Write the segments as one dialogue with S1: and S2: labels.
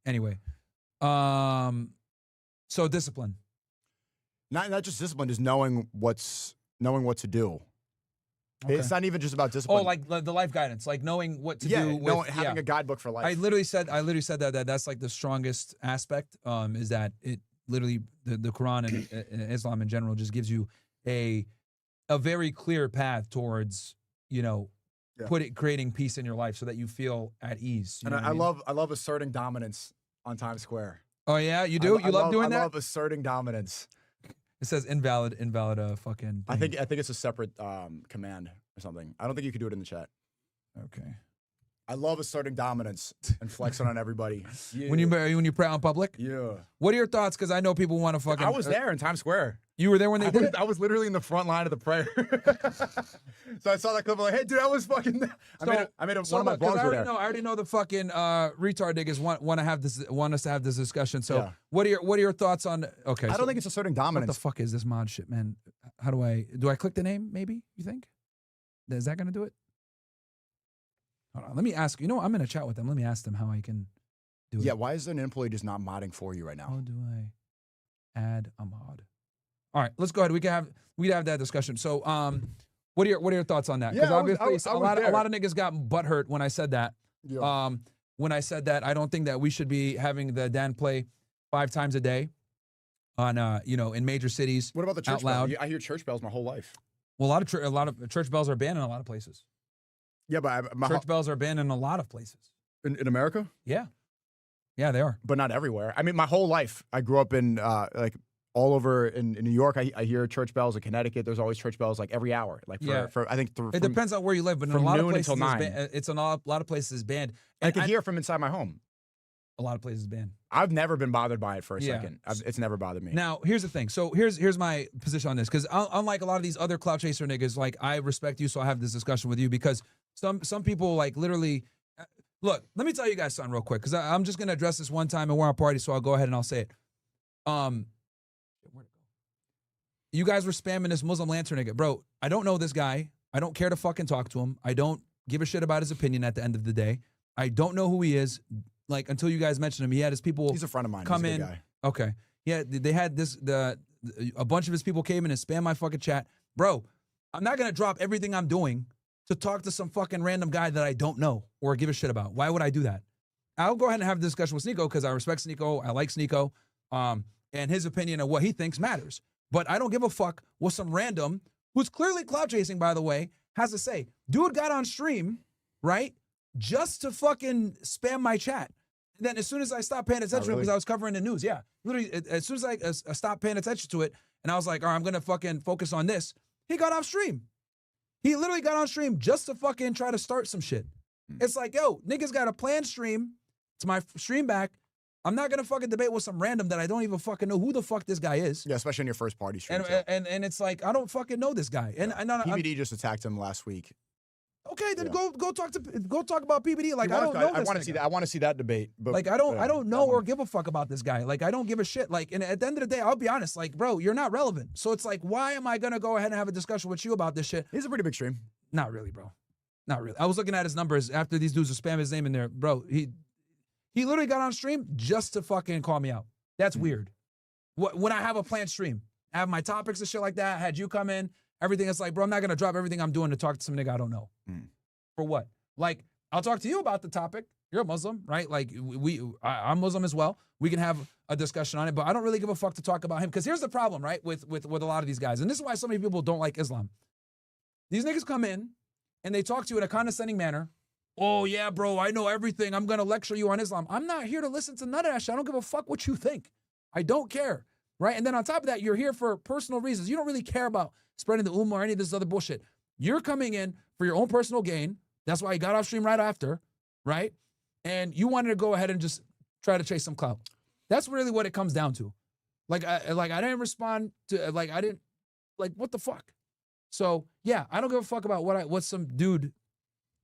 S1: Anyway, so discipline.
S2: Not just discipline, just knowing what to do.
S1: Okay.
S2: It's not even just about discipline.
S1: Oh, like the life guidance, like knowing what to do.
S2: Having a guidebook for life.
S1: I literally said that's like the strongest aspect. Is that it? Literally, the Quran and Islam in general just gives you a very clear path towards creating peace in your life so that you feel at ease.
S2: And I love asserting dominance on Times Square.
S1: Oh yeah, you do. You love doing that.
S2: I love asserting dominance.
S1: It says invalid. Fucking. Thing.
S2: I think it's a separate command or something. I don't think you could do it in the chat.
S1: Okay.
S2: I love asserting dominance and flexing on everybody. Yeah.
S1: When you pray out public.
S2: Yeah.
S1: What are your thoughts? Because I know people want to fucking.
S2: I was there in Times Square.
S1: You were there when they did it?
S2: I was literally in the front line of the prayer. So I saw that clip. I'm like, hey, dude, I was fucking. I made one of my blogs were there.
S1: I already know the fucking retard niggas want us to have this discussion. So
S2: yeah.
S1: What are your thoughts on? Okay.
S2: I don't think it's asserting dominance.
S1: What the fuck is this mod shit, man? How do I click the name? Maybe you think? Is that gonna do it? Hold on, let me ask. You know, I'm in a chat with them. Let me ask them how I can do it.
S2: Yeah, why is an employee just not modding for you right now?
S1: How do I add a mod? All right, let's go ahead. We can have that discussion. So, what are your thoughts on that? Because obviously, a lot of niggas got butthurt when I said that.
S2: Yeah.
S1: When I said that, I don't think that we should be having the Dan play 5 times a day on in major cities.
S2: What about the church bells? I hear church bells my whole life.
S1: Well, a lot of church bells are banned in a lot of places.
S2: Yeah, but
S1: church bells are banned in a lot of places.
S2: In America?
S1: Yeah, they are.
S2: But not everywhere. I mean, my whole life, I grew up in all over in New York. I hear church bells. In Connecticut, there's always church bells like every hour. Like for I think
S1: it depends on where you live, but in a lot of places, it's a lot of places banned.
S2: And I can hear from inside my home.
S1: A lot of places banned.
S2: I've never been bothered by it for a second. It's never bothered me.
S1: Now, here's the thing. So here's my position on this, because unlike a lot of these other clout chaser niggas, like, I respect you, so I have this discussion with you, because some people like literally. Look, let me tell you guys something real quick, because I'm just gonna address this one time and we're on party, so I'll go ahead and I'll say it. You guys were spamming this Muslim lantern nigga, bro. I don't know this guy. I don't care to fucking talk to him. I don't give a shit about his opinion at the end of the day. I don't know who he is. Like, until you guys mentioned him, he had his people.
S2: He's a friend of mine.
S1: Come
S2: He's a
S1: in.
S2: good guy.
S1: Okay. Yeah, they had a bunch of his people came in and spammed my fucking chat. Bro, I'm not gonna drop everything I'm doing to talk to some fucking random guy that I don't know or give a shit about. Why would I do that? I'll go ahead and have a discussion with SNEAKO, because I respect SNEAKO. I like SNEAKO. And his opinion of what he thinks matters. But I don't give a fuck what some random, who's clearly clout chasing, by the way, has to say. Dude got on stream, right, just to fucking spam my chat. And then as soon as I stopped paying attention, because I was covering the news, literally, as soon as I stopped paying attention to it, and I was like, all right, I'm gonna fucking focus on this, he got off stream. He literally got on stream just to fucking try to start some shit. It's like, yo, niggas got a planned stream. It's my stream back. I'm not gonna fucking debate with some random that I don't even fucking know who the fuck this guy is.
S2: Yeah, especially on your first party stream.
S1: And it's like, I don't fucking know this guy. And
S2: PBD just attacked him last week.
S1: Okay, then go talk about PBD. Like, I don't know.
S2: I want to see that. I want to see that debate. But
S1: like, I don't know or give a fuck about this guy. Like, I don't give a shit. Like, and at the end of the day, I'll be honest. Like, bro, you're not relevant. So it's like, why am I gonna go ahead and have a discussion with you about this shit?
S2: He's a pretty big stream.
S1: Not really, bro. Not really. I was looking at his numbers after these dudes were spamming his name in there, bro. He literally got on stream just to fucking call me out. That's weird. When I have a planned stream, I have my topics and shit like that. I had you come in, everything. It's like, bro, I'm not gonna drop everything I'm doing to talk to some nigga I don't know. For what? Like, I'll talk to you about the topic. You're a Muslim, right? Like, I'm Muslim as well. We can have a discussion on it, but I don't really give a fuck to talk about him, because here's the problem, right? With a lot of these guys, and this is why so many people don't like Islam. These niggas come in and they talk to you in a condescending manner. Oh yeah, bro, I know everything. I'm gonna lecture you on Islam. I'm not here to listen to none of that shit. I don't give a fuck what you think. I don't care, right? And then on top of that, you're here for personal reasons. You don't really care about spreading the ummah or any of this other bullshit. You're coming in for your own personal gain. That's why you got off stream right after, right? And you wanted to go ahead and just try to chase some clout. That's really what it comes down to. Like I didn't respond to, what the fuck? So yeah, I don't give a fuck about what some dude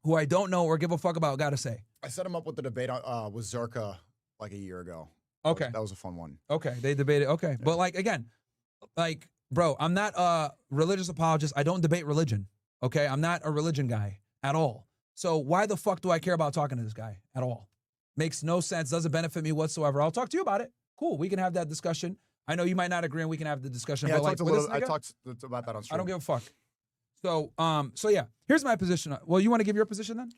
S1: who I don't know or give a fuck about got to say.
S2: I set him up with the debate with Zerka like a year ago.
S1: Okay.
S2: That was a fun one.
S1: Okay, they debated. Okay, yeah. But like, again, like, bro, I'm not a religious apologist. I don't debate religion. Okay, I'm not a religion guy at all. So why the fuck do I care about talking to this guy at all? makes no sense, doesn't benefit me whatsoever. I'll talk to you about it. Cool, we can have that discussion. I know you might not agree, and we can have the discussion.
S2: Yeah,
S1: but
S2: I talked about that on stream.
S1: I don't give a fuck. So, yeah, here's my position. Well, you want to give your position then?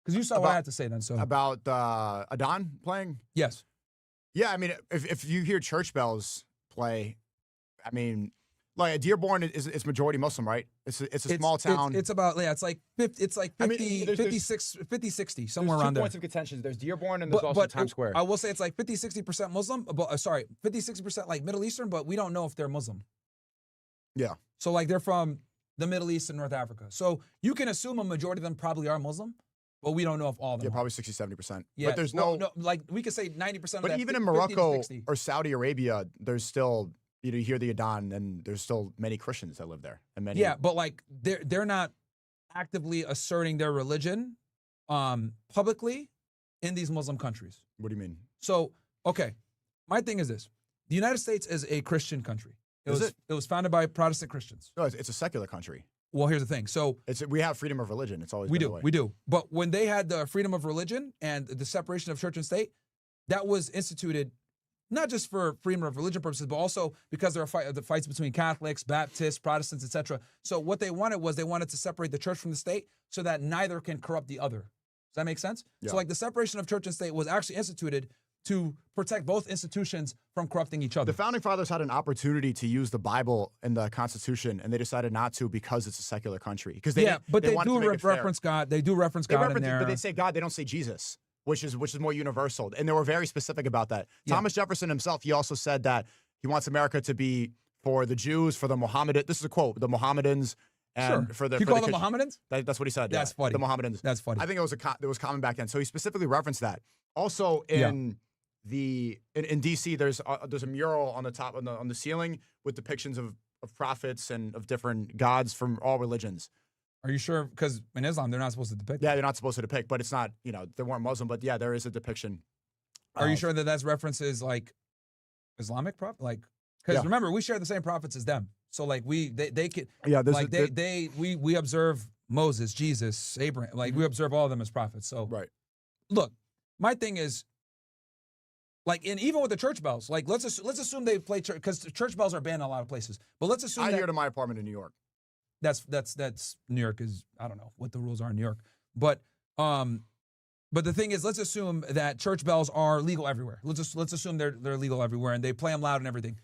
S1: Because you saw what I had to say then. So
S2: about Adon playing?
S1: Yes.
S2: Yeah, I mean, if you hear church bells play, I mean, like Dearborn is majority Muslim, right? It's a small town.
S1: It's about it's like 50, 50, 60, somewhere around there.
S2: There's 2 points of contention. There's Dearborn and there's also Times Square.
S1: I will say it's like 50, 60% Muslim. But sorry, 50, 60% like Middle Eastern, but we don't know if they're Muslim.
S2: Yeah.
S1: So like they're from the Middle East and North Africa. So you can assume a majority of them probably are Muslim. But we don't know if all of them.
S2: Yeah, probably 60, 70%.
S1: Yeah,
S2: but there's
S1: no, like we could say 90% of that.
S2: But even in Morocco or Saudi Arabia, there's still, you hear the Adhan, and there's still many Christians that live there. And many.
S1: Yeah, but like they're not actively asserting their religion publicly in these Muslim countries.
S2: What do you mean?
S1: So, okay, my thing is this. The United States is a Christian country. It was founded by Protestant Christians.
S2: No, it's a secular country.
S1: Well, here's the thing. So
S2: we have freedom of religion. It's always been the way.
S1: We do. But when they had the freedom of religion and the separation of church and state, that was instituted not just for freedom of religion purposes, but also because there are the fights between Catholics, Baptists, Protestants, etc. So what they wanted to separate the church from the state so that neither can corrupt the other. Does that make sense?
S2: Yeah.
S1: So like the separation of church and state was actually instituted to protect both institutions from corrupting each other.
S2: The Founding Fathers had an opportunity to use the Bible and the Constitution, and they decided not to because it's a secular country. Because they
S1: do reference God. They do reference God in there.
S2: But they say God. They don't say Jesus, which is more universal. And they were very specific about that. Yeah. Thomas Jefferson himself, he also said that he wants America to be for the Jews, for the Mohammedan. This is a quote: the Mohammedans. And for the
S1: you call them Mohammedans?
S2: That's what he said.
S1: That's funny.
S2: The Mohammedans.
S1: That's funny.
S2: I think it was common back then. So he specifically referenced that. Also in DC, there's a mural on the top on the ceiling with depictions of prophets and of different gods from all religions.
S1: Are you sure? Because in Islam, they're not supposed to depict.
S2: Yeah, they're not supposed to depict, but it's not. They weren't Muslim, but yeah, there is a depiction.
S1: Are you sure that that's references like Islamic prophet? Like, because remember, we share the same prophets as them. So like they could we observe Moses, Jesus, Abraham. Like we observe all of them as prophets. So look, my thing is. Like, and even with the church bells, like let's assume they play church because church bells are banned in a lot of places. But let's assume
S2: I hear to my apartment in New York.
S1: That's New York is I don't know what the rules are in New York, but the thing is, let's assume that church bells are legal everywhere. Let's assume they're legal everywhere and they play them loud and everything.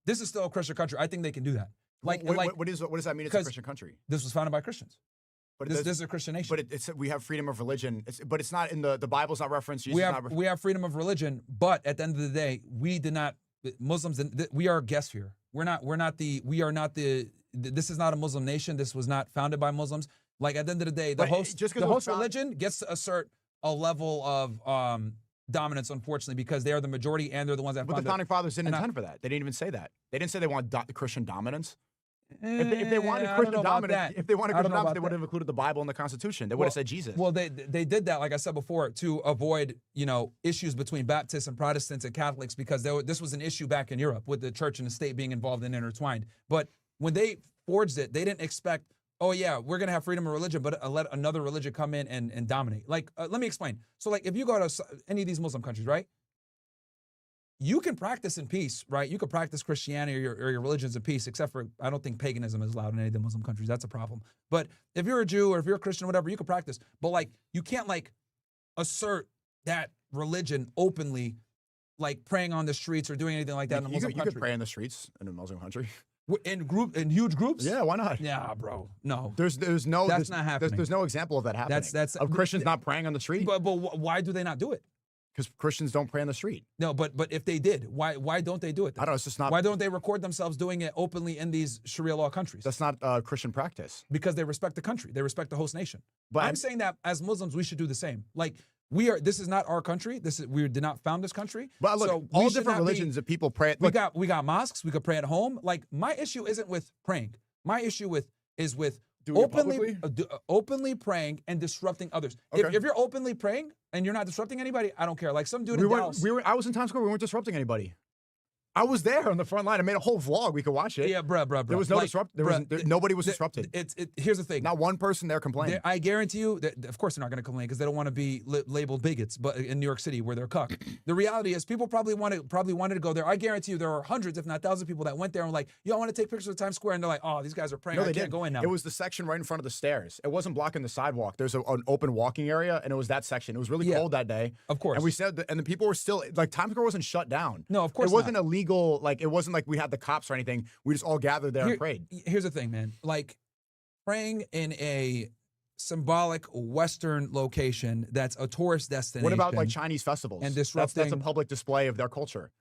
S1: This is still a Christian country. I think they can do that. Like,
S2: what does that mean? It's a Christian country.
S1: This was founded by Christians. But this is a Christian nation.
S2: But we have freedom of religion. But it's not in the Bible's not referenced.
S1: We have freedom of religion, but at the end of the day, Muslims. We are guests here. This is not a Muslim nation. This was not founded by Muslims. Like at the end of the day, the host religion gets to assert a level of dominance, unfortunately, because they are the majority and they're the ones that.
S2: But the Founding Fathers didn't intend for that. They didn't even say that. They didn't say they want Christian dominance. If they wanted Christian dominance, they would have included the Bible and the Constitution. They would have said Jesus.
S1: Well, they did that, like I said before, to avoid issues between Baptists and Protestants and Catholics because this was an issue back in Europe with the church and the state being involved and intertwined. But when they forged it, they didn't expect, oh yeah, we're gonna have freedom of religion, but let another religion come in and dominate. Like, let me explain. So, like, if you go to any of these Muslim countries, right? You can practice in peace, right? You can practice Christianity or your religions in peace, except for, I don't think paganism is allowed in any of the Muslim countries. That's a problem. But if you're a Jew or if you're a Christian or whatever, you can practice. But like, you can't like assert that religion openly, like praying on the streets or doing anything like that in a Muslim country.
S2: You could pray in the streets in a Muslim country.
S1: In huge groups?
S2: Yeah, why not?
S1: Yeah, bro. No.
S2: That's not happening. There's no example of that happening.
S1: That's
S2: of Christians not praying on the street.
S1: But why do they not do it?
S2: Because Christians don't pray on the street.
S1: No, but if they did, why don't they do it then?
S2: I don't know. It's just not.
S1: Why don't they record themselves doing it openly in these Sharia law countries?
S2: That's not Christian practice.
S1: Because they respect the country. They respect the host nation. But I'm saying that as Muslims, we should do the same. Like, this is not our country. We did not found this country.
S2: But look, so all different religions that people pray.
S1: We got mosques. We could pray at home. Like, my issue isn't with praying. My issue is with openly praying and disrupting others. Okay. If you're openly praying and you're not disrupting anybody, I don't care. Like some dude in Dallas.
S2: I was in Times Square. We weren't disrupting anybody. I was there on the front line. I made a whole vlog. We could watch it.
S1: Yeah, bruh.
S2: There was no nobody was disrupted.
S1: Here's the thing.
S2: Not one person there complained.
S1: I guarantee you that, of course, they're not going to complain because they don't want to be labeled bigots. But in New York City, where they're cucked, the reality is people probably wanted to go there. I guarantee you, there are hundreds, if not thousands, of people that went there and were like, "Yo, I want to take pictures of Times Square," and they're like, "Oh, these guys are praying.
S2: No,
S1: I can't go in now."
S2: It was the section right in front of the stairs. It wasn't blocking the sidewalk. There's an open walking area, and it was that section. It was really cold that day.
S1: Of course.
S2: And we said, and the people were still like, Times Square wasn't shut down.
S1: No, of course
S2: it wasn't illegal. Like it wasn't like we had the cops or anything. We just all gathered there and prayed.
S1: Here's the thing, man. Like praying in a symbolic Western location that's a tourist destination.
S2: What about like Chinese festivals?
S1: And disrupting.
S2: That's a public display of their culture.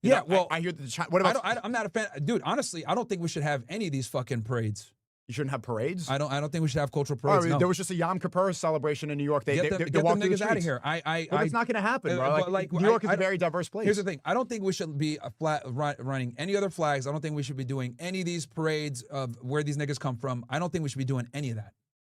S1: Yeah, well,
S2: I hear what about?
S1: I'm not a fan, dude. Honestly, I don't think we should have any of these fucking parades.
S2: You shouldn't have parades.
S1: I don't think we should have cultural parades. No.
S2: There was just a Yom Kippur celebration in New York. They
S1: get them niggas out of here.
S2: It's not going to happen, bro. New York is a very diverse place.
S1: Here's the thing. I don't think we should be running any other flags. I don't think we should be doing any of these parades of where these niggas come from. I don't think we should be doing any of that,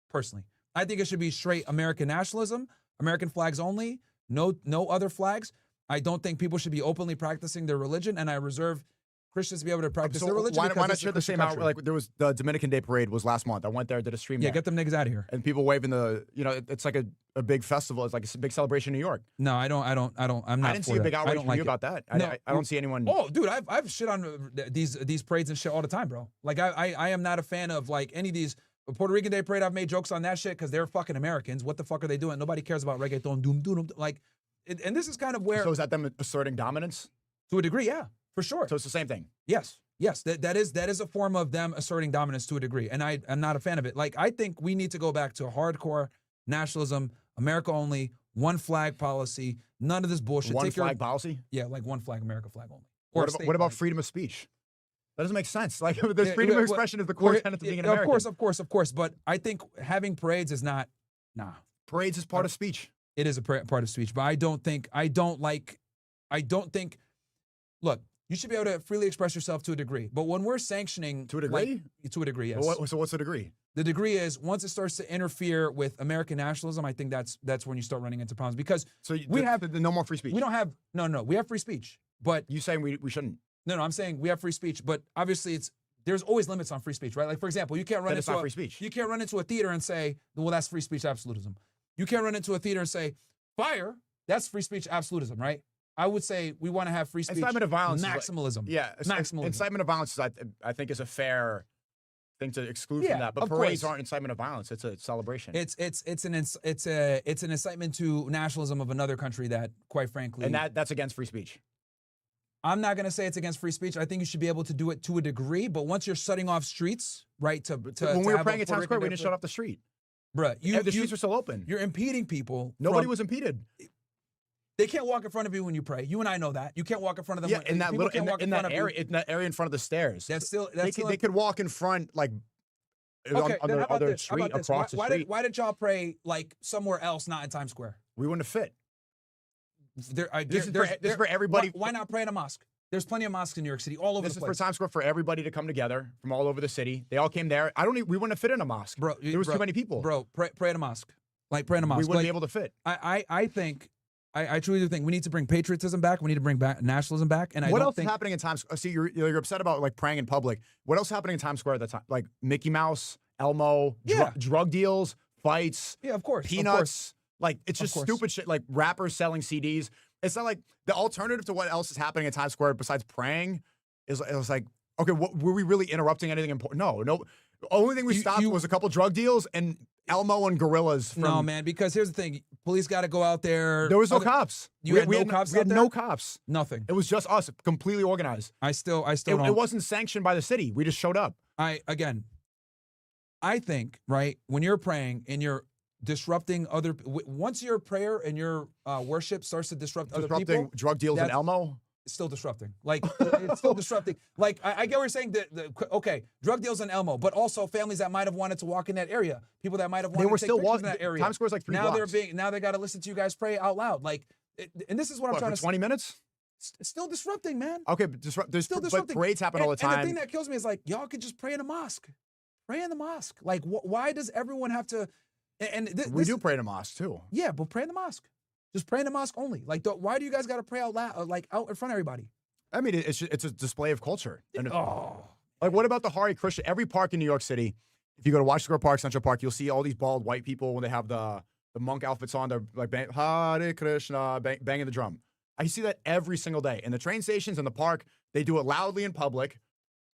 S1: personally. I think it should be straight American nationalism, American flags only, no other flags. I don't think people should be openly practicing their religion, and I reserve Christians to be able to practice their religion.
S2: Why not share the same out? Like there was the Dominican Day Parade was last month. I went there, did a stream.
S1: Yeah, get them niggas out of here.
S2: And people waving it's like a big festival. It's like a big celebration in New York.
S1: No, I'm not.
S2: I didn't see a big outrage from you about that. No, I don't see anyone.
S1: Oh, dude, I've shit on these parades and shit all the time, bro. Like I am not a fan of like any of these. Puerto Rican Day Parade, I've made jokes on that shit because they're fucking Americans. What the fuck are they doing? Nobody cares about reggaeton, doom. Like, and this is kind of where.
S2: So is that them asserting dominance?
S1: To a degree, yeah, for sure.
S2: So it's the same thing.
S1: Yes, that is a form of them asserting dominance to a degree, and I'm not a fan of it. Like, I think we need to go back to hardcore nationalism, America only, one flag policy, none of this bullshit.
S2: One flag policy?
S1: Yeah, like one flag, America flag only.
S2: What about freedom of speech? That doesn't make sense. Like, there's freedom of expression is the core tenet of being an American.
S1: Of course. But I think having parades is not. Nah.
S2: Parades is part of speech.
S1: It is a part of speech, but I don't think. Look, you should be able to freely express yourself to a degree. But when we're sanctioning
S2: to a degree,
S1: to a degree, yes.
S2: So what's the degree?
S1: The degree is once it starts to interfere with American nationalism. I think that's when you start running into problems because
S2: we have no more free speech.
S1: We don't have no. We have free speech, but
S2: you saying we shouldn't.
S1: No, I'm saying we have free speech, but obviously there's always limits on free speech, right? Like, for example, you can't run into
S2: free speech.
S1: You can't run into a theater and say, well, that's free speech absolutism. You can't run into a theater and say, fire, that's free speech absolutism, right? I would say we want to have free speech.
S2: Incitement of violence.
S1: Maximalism.
S2: Maximalism. Incitement of violence, I think, is a fair thing to exclude from that. But parades aren't incitement of violence. It's a celebration.
S1: It's an incitement to nationalism of another country that, quite frankly,
S2: and that's against free speech.
S1: I'm not going to say it's against free speech. I think you should be able to do it to a degree, but once you're shutting off streets, right?
S2: When we were praying at Times Square, we didn't shut off the street.
S1: Bruh,
S2: the streets were still open.
S1: You're impeding people.
S2: Nobody was impeded.
S1: They can't walk in front of you when you pray. You and I know that. You can't walk in front of them.
S2: Yeah, in that area in front of the stairs. They could walk in front like on the other street across the street.
S1: Why did y'all pray like somewhere else, not in Times Square?
S2: We wouldn't have fit.
S1: This
S2: is for everybody.
S1: Why not pray in a mosque? There's plenty of mosques in New York City, all over the place.
S2: This is for Times Square for everybody to come together from all over the city. They all came there. We wouldn't have fit in a mosque. Bro, there was too many people.
S1: Bro, pray in a mosque. Like, pray in a mosque.
S2: We wouldn't be able to fit.
S1: I truly do think we need to bring patriotism back. We need to bring back nationalism back. And
S2: what else is happening in Times Square? See, you're upset about like praying in public. What else is happening in Times Square at the time? Like Mickey Mouse, Elmo, drug deals, fights.
S1: Yeah, of course.
S2: Peanuts. Like, it's just stupid shit. Like rappers selling CDs. It's not like the alternative to what else is happening in Times Square besides praying is it was like, okay, were we really interrupting anything important? No. The only thing we stopped was a couple drug deals and Elmo and gorillas.
S1: No, man, because here's the thing. Police got to go out there.
S2: There was no cops.
S1: We had no cops out there?
S2: No cops.
S1: Nothing.
S2: It was just us, completely organized.
S1: I still don't.
S2: It wasn't sanctioned by the city. We just showed up.
S1: I think, right, when you're praying and you're disrupting other, once your prayer and your worship starts to disrupt other people.
S2: Disrupting drug deals in Elmo?
S1: It's still disrupting. Like, it's still disrupting. Like, I get what you're saying. Okay, drug deals in Elmo, but also families that might have wanted to walk in that area. People that might have wanted to take pictures in that area.
S2: Times Square's like 3 blocks.
S1: Now they got to listen to you guys pray out loud. Like, and this is what I'm trying to say.
S2: 20 minutes?
S1: Still disrupting, man.
S2: Okay, but still disrupting. But parades happen all the time.
S1: And the thing that kills me is like, y'all could just pray in a mosque. Pray in the mosque. Like, why does everyone have to?
S2: We do pray in a mosque too.
S1: Yeah, but pray in the mosque. Just pray in the mosque only. Like, why do you guys got to pray out loud, like out in front of everybody?
S2: I mean, it's a display of culture. And
S1: Oh.
S2: like, what about the Hare Krishna? Every park in New York City, if you go to Washington Square Park, Central Park, you'll see all these bald white people when they have the monk outfits on. They're like, Hare Krishna, banging the drum. I see that every single day. In the train stations, in the park, they do it loudly in public.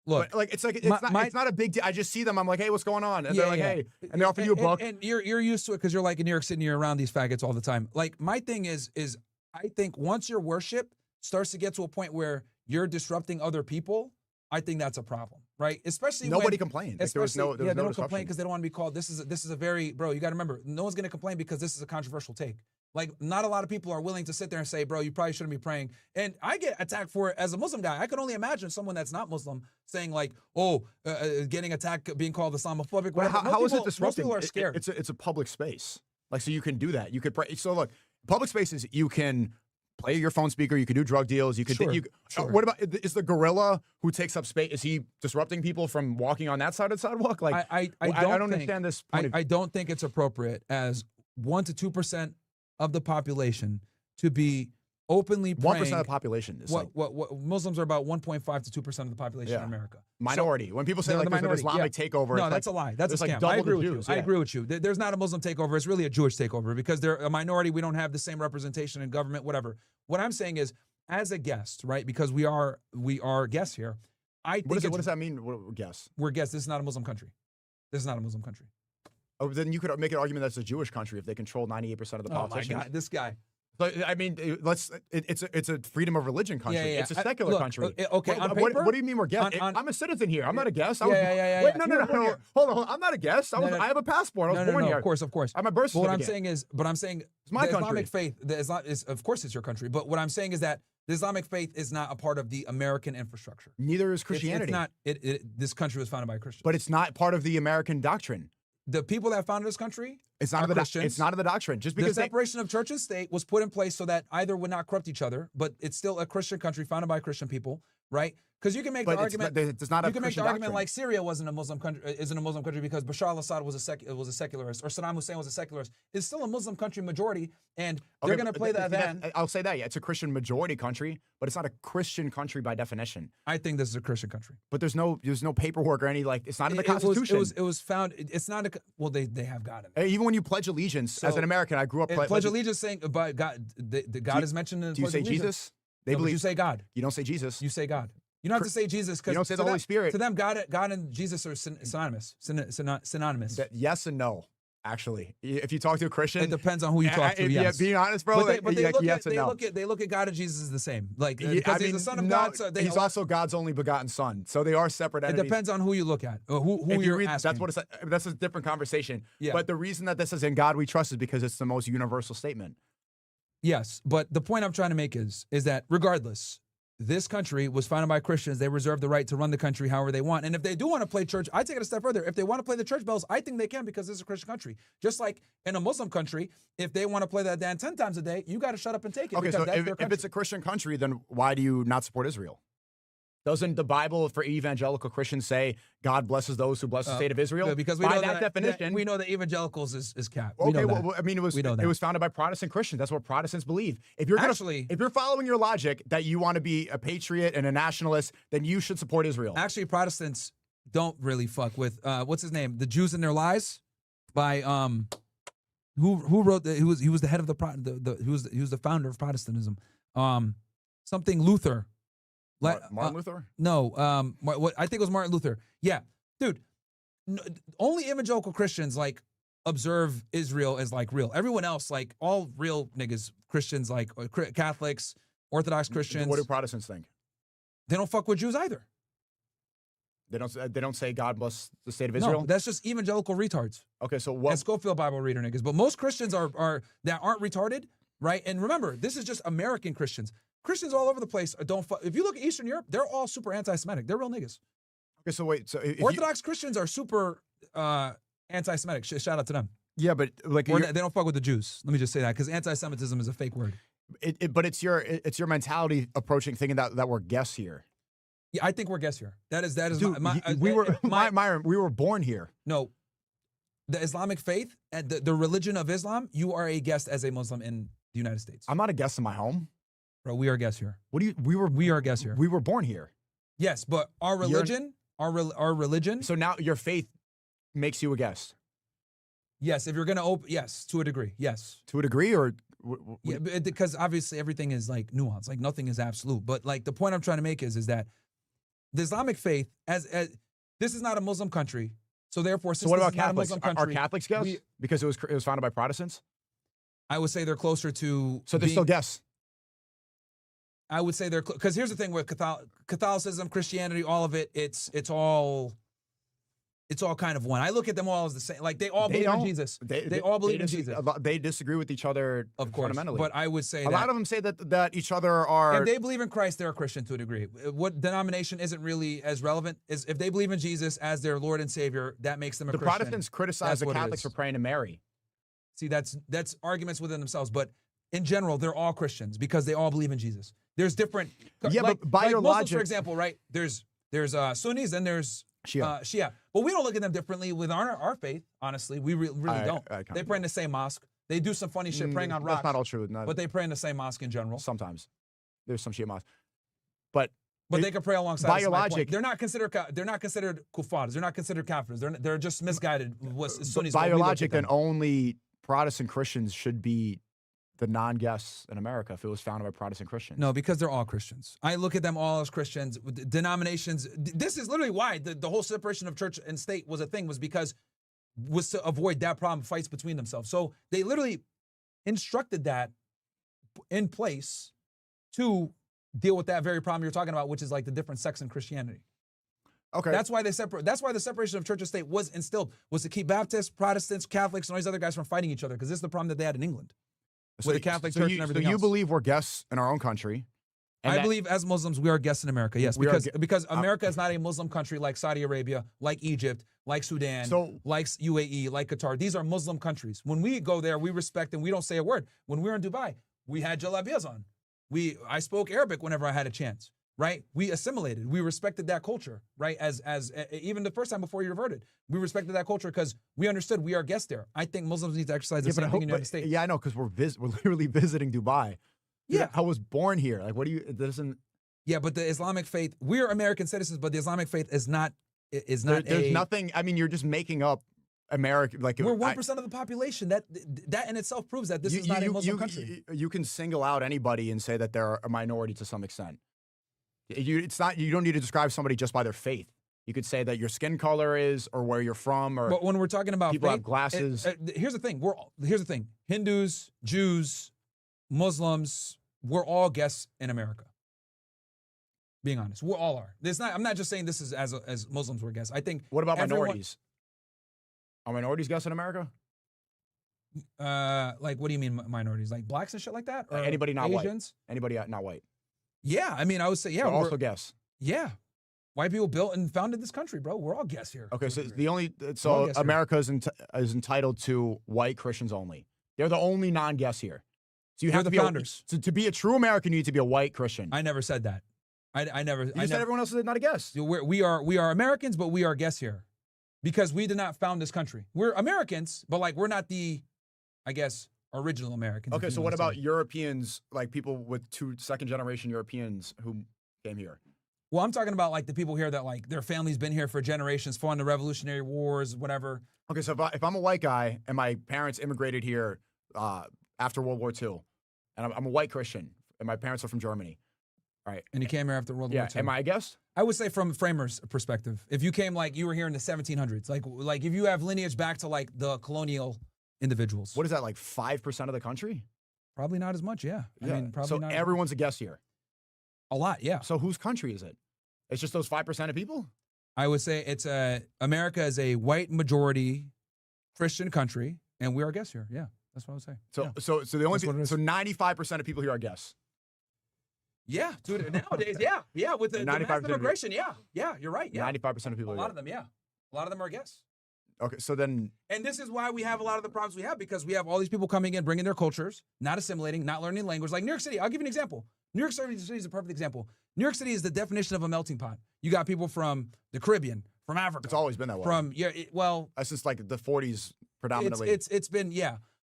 S1: Look,
S2: but, like, it's not a big deal. I just see them. I'm like, hey, what's going on? And they're like, hey, and they offer you a book.
S1: And you're used to it because you're like in New York City, you're around these faggots all the time. Like, my thing is I think once your worship starts to get to a point where you're disrupting other people, I think that's a problem, right? Especially
S2: nobody complained. Like, there was
S1: they
S2: no
S1: don't complain because they don't want to be called. This is a very, bro. You got to remember, no one's gonna complain because this is a controversial take. Like, not a lot of people are willing to sit there and say, bro, you probably shouldn't be praying. And I get attacked for it as a Muslim guy. I can only imagine someone that's not Muslim saying like, getting attacked, being called Islamophobic.
S2: Well, how is it disrupting?
S1: Most people are scared.
S2: It's a public space. Like, so you can do that. You could pray. So look, public spaces, you can play your phone speaker. You can do drug deals. You could.
S1: Sure.
S2: What about, is the gorilla who takes up space? Is he disrupting people from walking on that side of the sidewalk? Like, I don't understand this.
S1: I don't think it's appropriate as 1 to 2% of the population to be openly praying.
S2: 1% of the population is
S1: what Muslims are about 1.5 to 2% of the population in America.
S2: Minority. So, when people say like there's an Islamic takeover,
S1: no, that's a lie. That's a scam.
S2: Like,
S1: I agree with you. I agree with you. There's not a Muslim takeover. It's really a Jewish takeover because they're a minority. We don't have the same representation in government. Whatever. What I'm saying is, as a guest, right? Because we are guests here. I think
S2: what does that mean? Guess.
S1: We're guests. This is not a Muslim country. This is not a Muslim country.
S2: Oh, then you could make an argument that's a Jewish country if they control 98% of the politicians.
S1: Oh my God, this guy.
S2: But I mean, it's a freedom of religion country.
S1: Yeah.
S2: It's a secular country.
S1: Okay, on paper,
S2: what do you mean we're guests? I'm a citizen here. I'm not a guest.
S1: Yeah.
S2: Wait, no. Hold on. I'm not a guest. I have a passport. I was born here.
S1: Of course.
S2: I have my birth certificate.
S1: What I'm saying
S2: it's my country.
S1: Islamic faith, of course it's your country. But what I'm saying is that the Islamic faith is not a part of the American infrastructure.
S2: Neither is Christianity.
S1: It's not. This country was founded by Christians.
S2: But it's not part of the American doctrine.
S1: The people that founded this country,
S2: it's not in the doctrine. Just because
S1: the separation of church and state was put in place so that either would not corrupt each other, but it's still a Christian country founded by Christian people, right? Because you can make the argument.
S2: It's not
S1: you can make the argument like Syria isn't a Muslim country because Bashar al-Assad was a secularist, or Saddam Hussein was a secularist. It's still a Muslim country majority, and they're going to play that then.
S2: I'll say that, yeah, it's a Christian majority country, but it's not a Christian country by definition.
S1: I think this is a Christian country.
S2: But there's no paperwork or any, like, it's not in the Constitution.
S1: It was found. It's not they have God in it.
S2: Even when you pledge allegiance as an American, I grew up
S1: pledge allegiance saying, but God, God is mentioned in the
S2: Do you say Jesus?
S1: They believe you say God.
S2: You don't say Jesus.
S1: You say God. You don't have to say Jesus because
S2: you don't say the Holy Spirit.
S1: To them, God and Jesus are synonymous. Synonymous.
S2: Yes and no. Actually, if you talk to a Christian,
S1: it depends on who you talk to. Yes.
S2: Yeah, being honest, bro.
S1: But they look at God and Jesus as the same. Like, because he's the Son of God. So
S2: he's also God's only begotten Son. So they are separate entities.
S1: It depends on who you look at, or who you're asking.
S2: That's a different conversation.
S1: Yeah.
S2: But the reason that this is in God we trust is because it's the most universal statement.
S1: Yes, but the point I'm trying to make is that regardless, this country was founded by Christians. They reserve the right to run the country however they want. And if they do want to play church, I take it a step further. If they want to play the church bells, I think they can because this is a Christian country. Just like in a Muslim country, if they want to play that dance 10 times a day, you got to shut up and take it.
S2: Okay, so if it's a Christian country, then why do you not support Israel? Doesn't the Bible for evangelical Christians say God blesses those who bless the state of Israel?
S1: Because we
S2: by
S1: know
S2: that definition,
S1: we know that evangelicals is cap.
S2: Okay, well, I mean, it was founded by Protestant Christians. That's what Protestants believe. If you're following your logic that you want to be a patriot and a nationalist, then you should support Israel.
S1: Actually, Protestants don't really fuck with what's his name, The Jews and Their Lies, by who wrote he was the head of he was the founder of Protestantism. Something Luther.
S2: Martin Luther?
S1: No, I think it was Martin Luther. Yeah, dude. Only evangelical Christians like observe Israel as like real. Everyone else, like all real niggas, Christians, like Catholics, Orthodox Christians.
S2: What do Protestants think?
S1: They don't fuck with Jews either.
S2: They don't say God bless the state of Israel.
S1: No, that's just evangelical retards.
S2: Okay, so what?
S1: And Schofield Bible reader niggas, but most Christians are that aren't retarded, right? And remember, this is just American Christians. Christians all over the place don't. If you look at Eastern Europe, they're all super anti-Semitic. They're real niggas.
S2: Okay, so wait. So
S1: Orthodox Christians are super anti-Semitic. Shout out to them.
S2: Yeah, but like
S1: they don't fuck with the Jews. Let me just say that because anti-Semitism is a fake word.
S2: But it's your mentality approaching thinking that we're guests here.
S1: Yeah, I think we're guests here. That is
S2: Dude, Myron, we were born here.
S1: No, the Islamic faith and the religion of Islam. You are a guest as a Muslim in the United States.
S2: I'm not a guest in my home.
S1: Bro, we are guests here.
S2: What do you?
S1: We are guests here.
S2: We were born here.
S1: Yes, but our religion, our religion.
S2: So now your faith makes you a guest.
S1: Yes, if you're gonna open, yes, to a degree, yes.
S2: To a degree, or
S1: Yeah, because obviously everything is like nuanced, like nothing is absolute. But like the point I'm trying to make is that the Islamic faith, as this is not a Muslim country, so therefore, since
S2: so what
S1: this
S2: about
S1: is not a
S2: Catholics?
S1: Muslim country,
S2: Are Catholics guests? Because it was founded by Protestants.
S1: I would say they're closer to.
S2: So they're still guests.
S1: I would say they're because here's the thing with Catholicism, Christianity, all of it, it's all kind of one. I look at them all as the same. Like they all believe in Jesus. They all believe in Jesus.
S2: They disagree with each other,
S1: of course,
S2: fundamentally.
S1: but I would say
S2: a lot of them say that each other are.
S1: If they believe in Christ, they're a Christian to a degree. What denomination isn't really as relevant is if they believe in Jesus as their Lord and Savior, that makes them a Christian.
S2: The Protestants criticize the Catholics for praying to Mary.
S1: See, that's arguments within themselves, but in general, they're all Christians because they all believe in Jesus. There's different.
S2: Yeah,
S1: like,
S2: but by your
S1: Muslims,
S2: logic,
S1: for example, right? There's Sunnis and there's
S2: Shia.
S1: But we don't look at them differently with our faith. Honestly, we really don't. They pray in the same mosque. They do some funny shit praying on rocks.
S2: That's not all true.
S1: But they pray in the same mosque in general.
S2: Sometimes there's some Shia mosques, but
S1: they can pray alongside.
S2: By your logic,
S1: they're not considered kuffars. They're not considered kafirs. They're just misguided.
S2: By your logic, then only Protestant Christians should be the non-guests in America if it was founded by Protestant Christians.
S1: No, because they're all Christians. I look at them all as Christians. Denominations. This is literally why the whole separation of church and state was a thing, was to avoid that problem, fights between themselves. So they literally instructed that in place to deal with that very problem you're talking about, which is like the different sects in Christianity.
S2: Okay.
S1: That's why the separation of church and state was instilled, was to keep Baptists, Protestants, Catholics, and all these other guys from fighting each other, because this is the problem that they had in England. With the Catholic Church and everything else.
S2: So you believe we're guests in our own country?
S1: I believe as Muslims we are guests in America, yes. Because America is not a Muslim country like Saudi Arabia, like Egypt, like Sudan, like UAE, like Qatar. These are Muslim countries. When we go there, we respect and we don't say a word. When we were in Dubai, we had jalabiyas on. I spoke Arabic whenever I had a chance, right? We assimilated. We respected that culture, right? As even the first time before you reverted, we respected that culture because we understood we are guests there. I think Muslims need to exercise the same thing in the United States.
S2: Yeah, I know, because we're literally visiting Dubai.
S1: Yeah,
S2: I was born here. Like, what do you? It doesn't.
S1: Yeah, but the Islamic faith, we're American citizens, but the Islamic faith is not. There's
S2: nothing. I mean, you're just making up America. Like,
S1: we're 1% of the population. That in itself proves that this is not a Muslim country.
S2: You can single out anybody and say that they're a minority to some extent. It's not. You don't need to describe somebody just by their faith. You could say that your skin color is, or where you're from, or.
S1: But when we're talking about
S2: people
S1: faith,
S2: have glasses.
S1: Here's the thing. Here's the thing. Hindus, Jews, Muslims, we're all guests in America. Being honest, we all are. I'm not just saying this is as Muslims we're guests. I think.
S2: What about minorities? Are minorities guests in America?
S1: Like, what do you mean minorities? Like blacks and shit like that? Or
S2: anybody not
S1: Asians?
S2: White? Anybody not white?
S1: Yeah, I mean, I would say yeah.
S2: We're also guests.
S1: Yeah, white people built and founded this country, bro. We're all guests here.
S2: Okay, so America is entitled to white Christians only. They're the only non-guests here. So you have to be founders. To be a true American, you need to be a white Christian.
S1: I never said that. I never.
S2: You said everyone else is not a guest.
S1: We are Americans, but we are guests here because we did not found this country. We're Americans, but like we're not the, I guess, original Americans.
S2: Okay, so what about Europeans, like people with second-generation Europeans who came here?
S1: Well, I'm talking about like the people here that like their family's been here for generations, fought in the Revolutionary Wars, whatever.
S2: Okay, so if I'm a white guy and my parents immigrated here after World War II, and I'm a white Christian, and my parents are from Germany, all right?
S1: And you came here after World War II.
S2: Yeah, am I a guest?
S1: I would say from framers' perspective, if you came like you were here in the 1700s, like if you have lineage back to like the colonial individuals.
S2: What is that, like 5% of the country?
S1: Probably not as much, yeah. I mean, probably
S2: so
S1: not.
S2: So everyone's a guest here?
S1: A lot, yeah.
S2: So whose country is it? It's just those 5% of people?
S1: I would say it's America is a white majority Christian country, and we are guests here. Yeah, that's what I would say.
S2: So the only 95% of people here are guests.
S1: Yeah, dude. Nowadays, yeah, with the mass immigration, yeah, you're right. Yeah,
S2: 95% of people.
S1: A lot of them, yeah, a lot of them are guests.
S2: Okay, so then.
S1: And this is why we have a lot of the problems we have, because we have all these people coming in, bringing their cultures, not assimilating, not learning language. Like New York City, I'll give you an example. New York City is a perfect example. New York City is the definition of a melting pot. You got people from the Caribbean, from Africa.
S2: It's always been that way.
S1: Since like
S2: the 40s predominantly.
S1: It's been,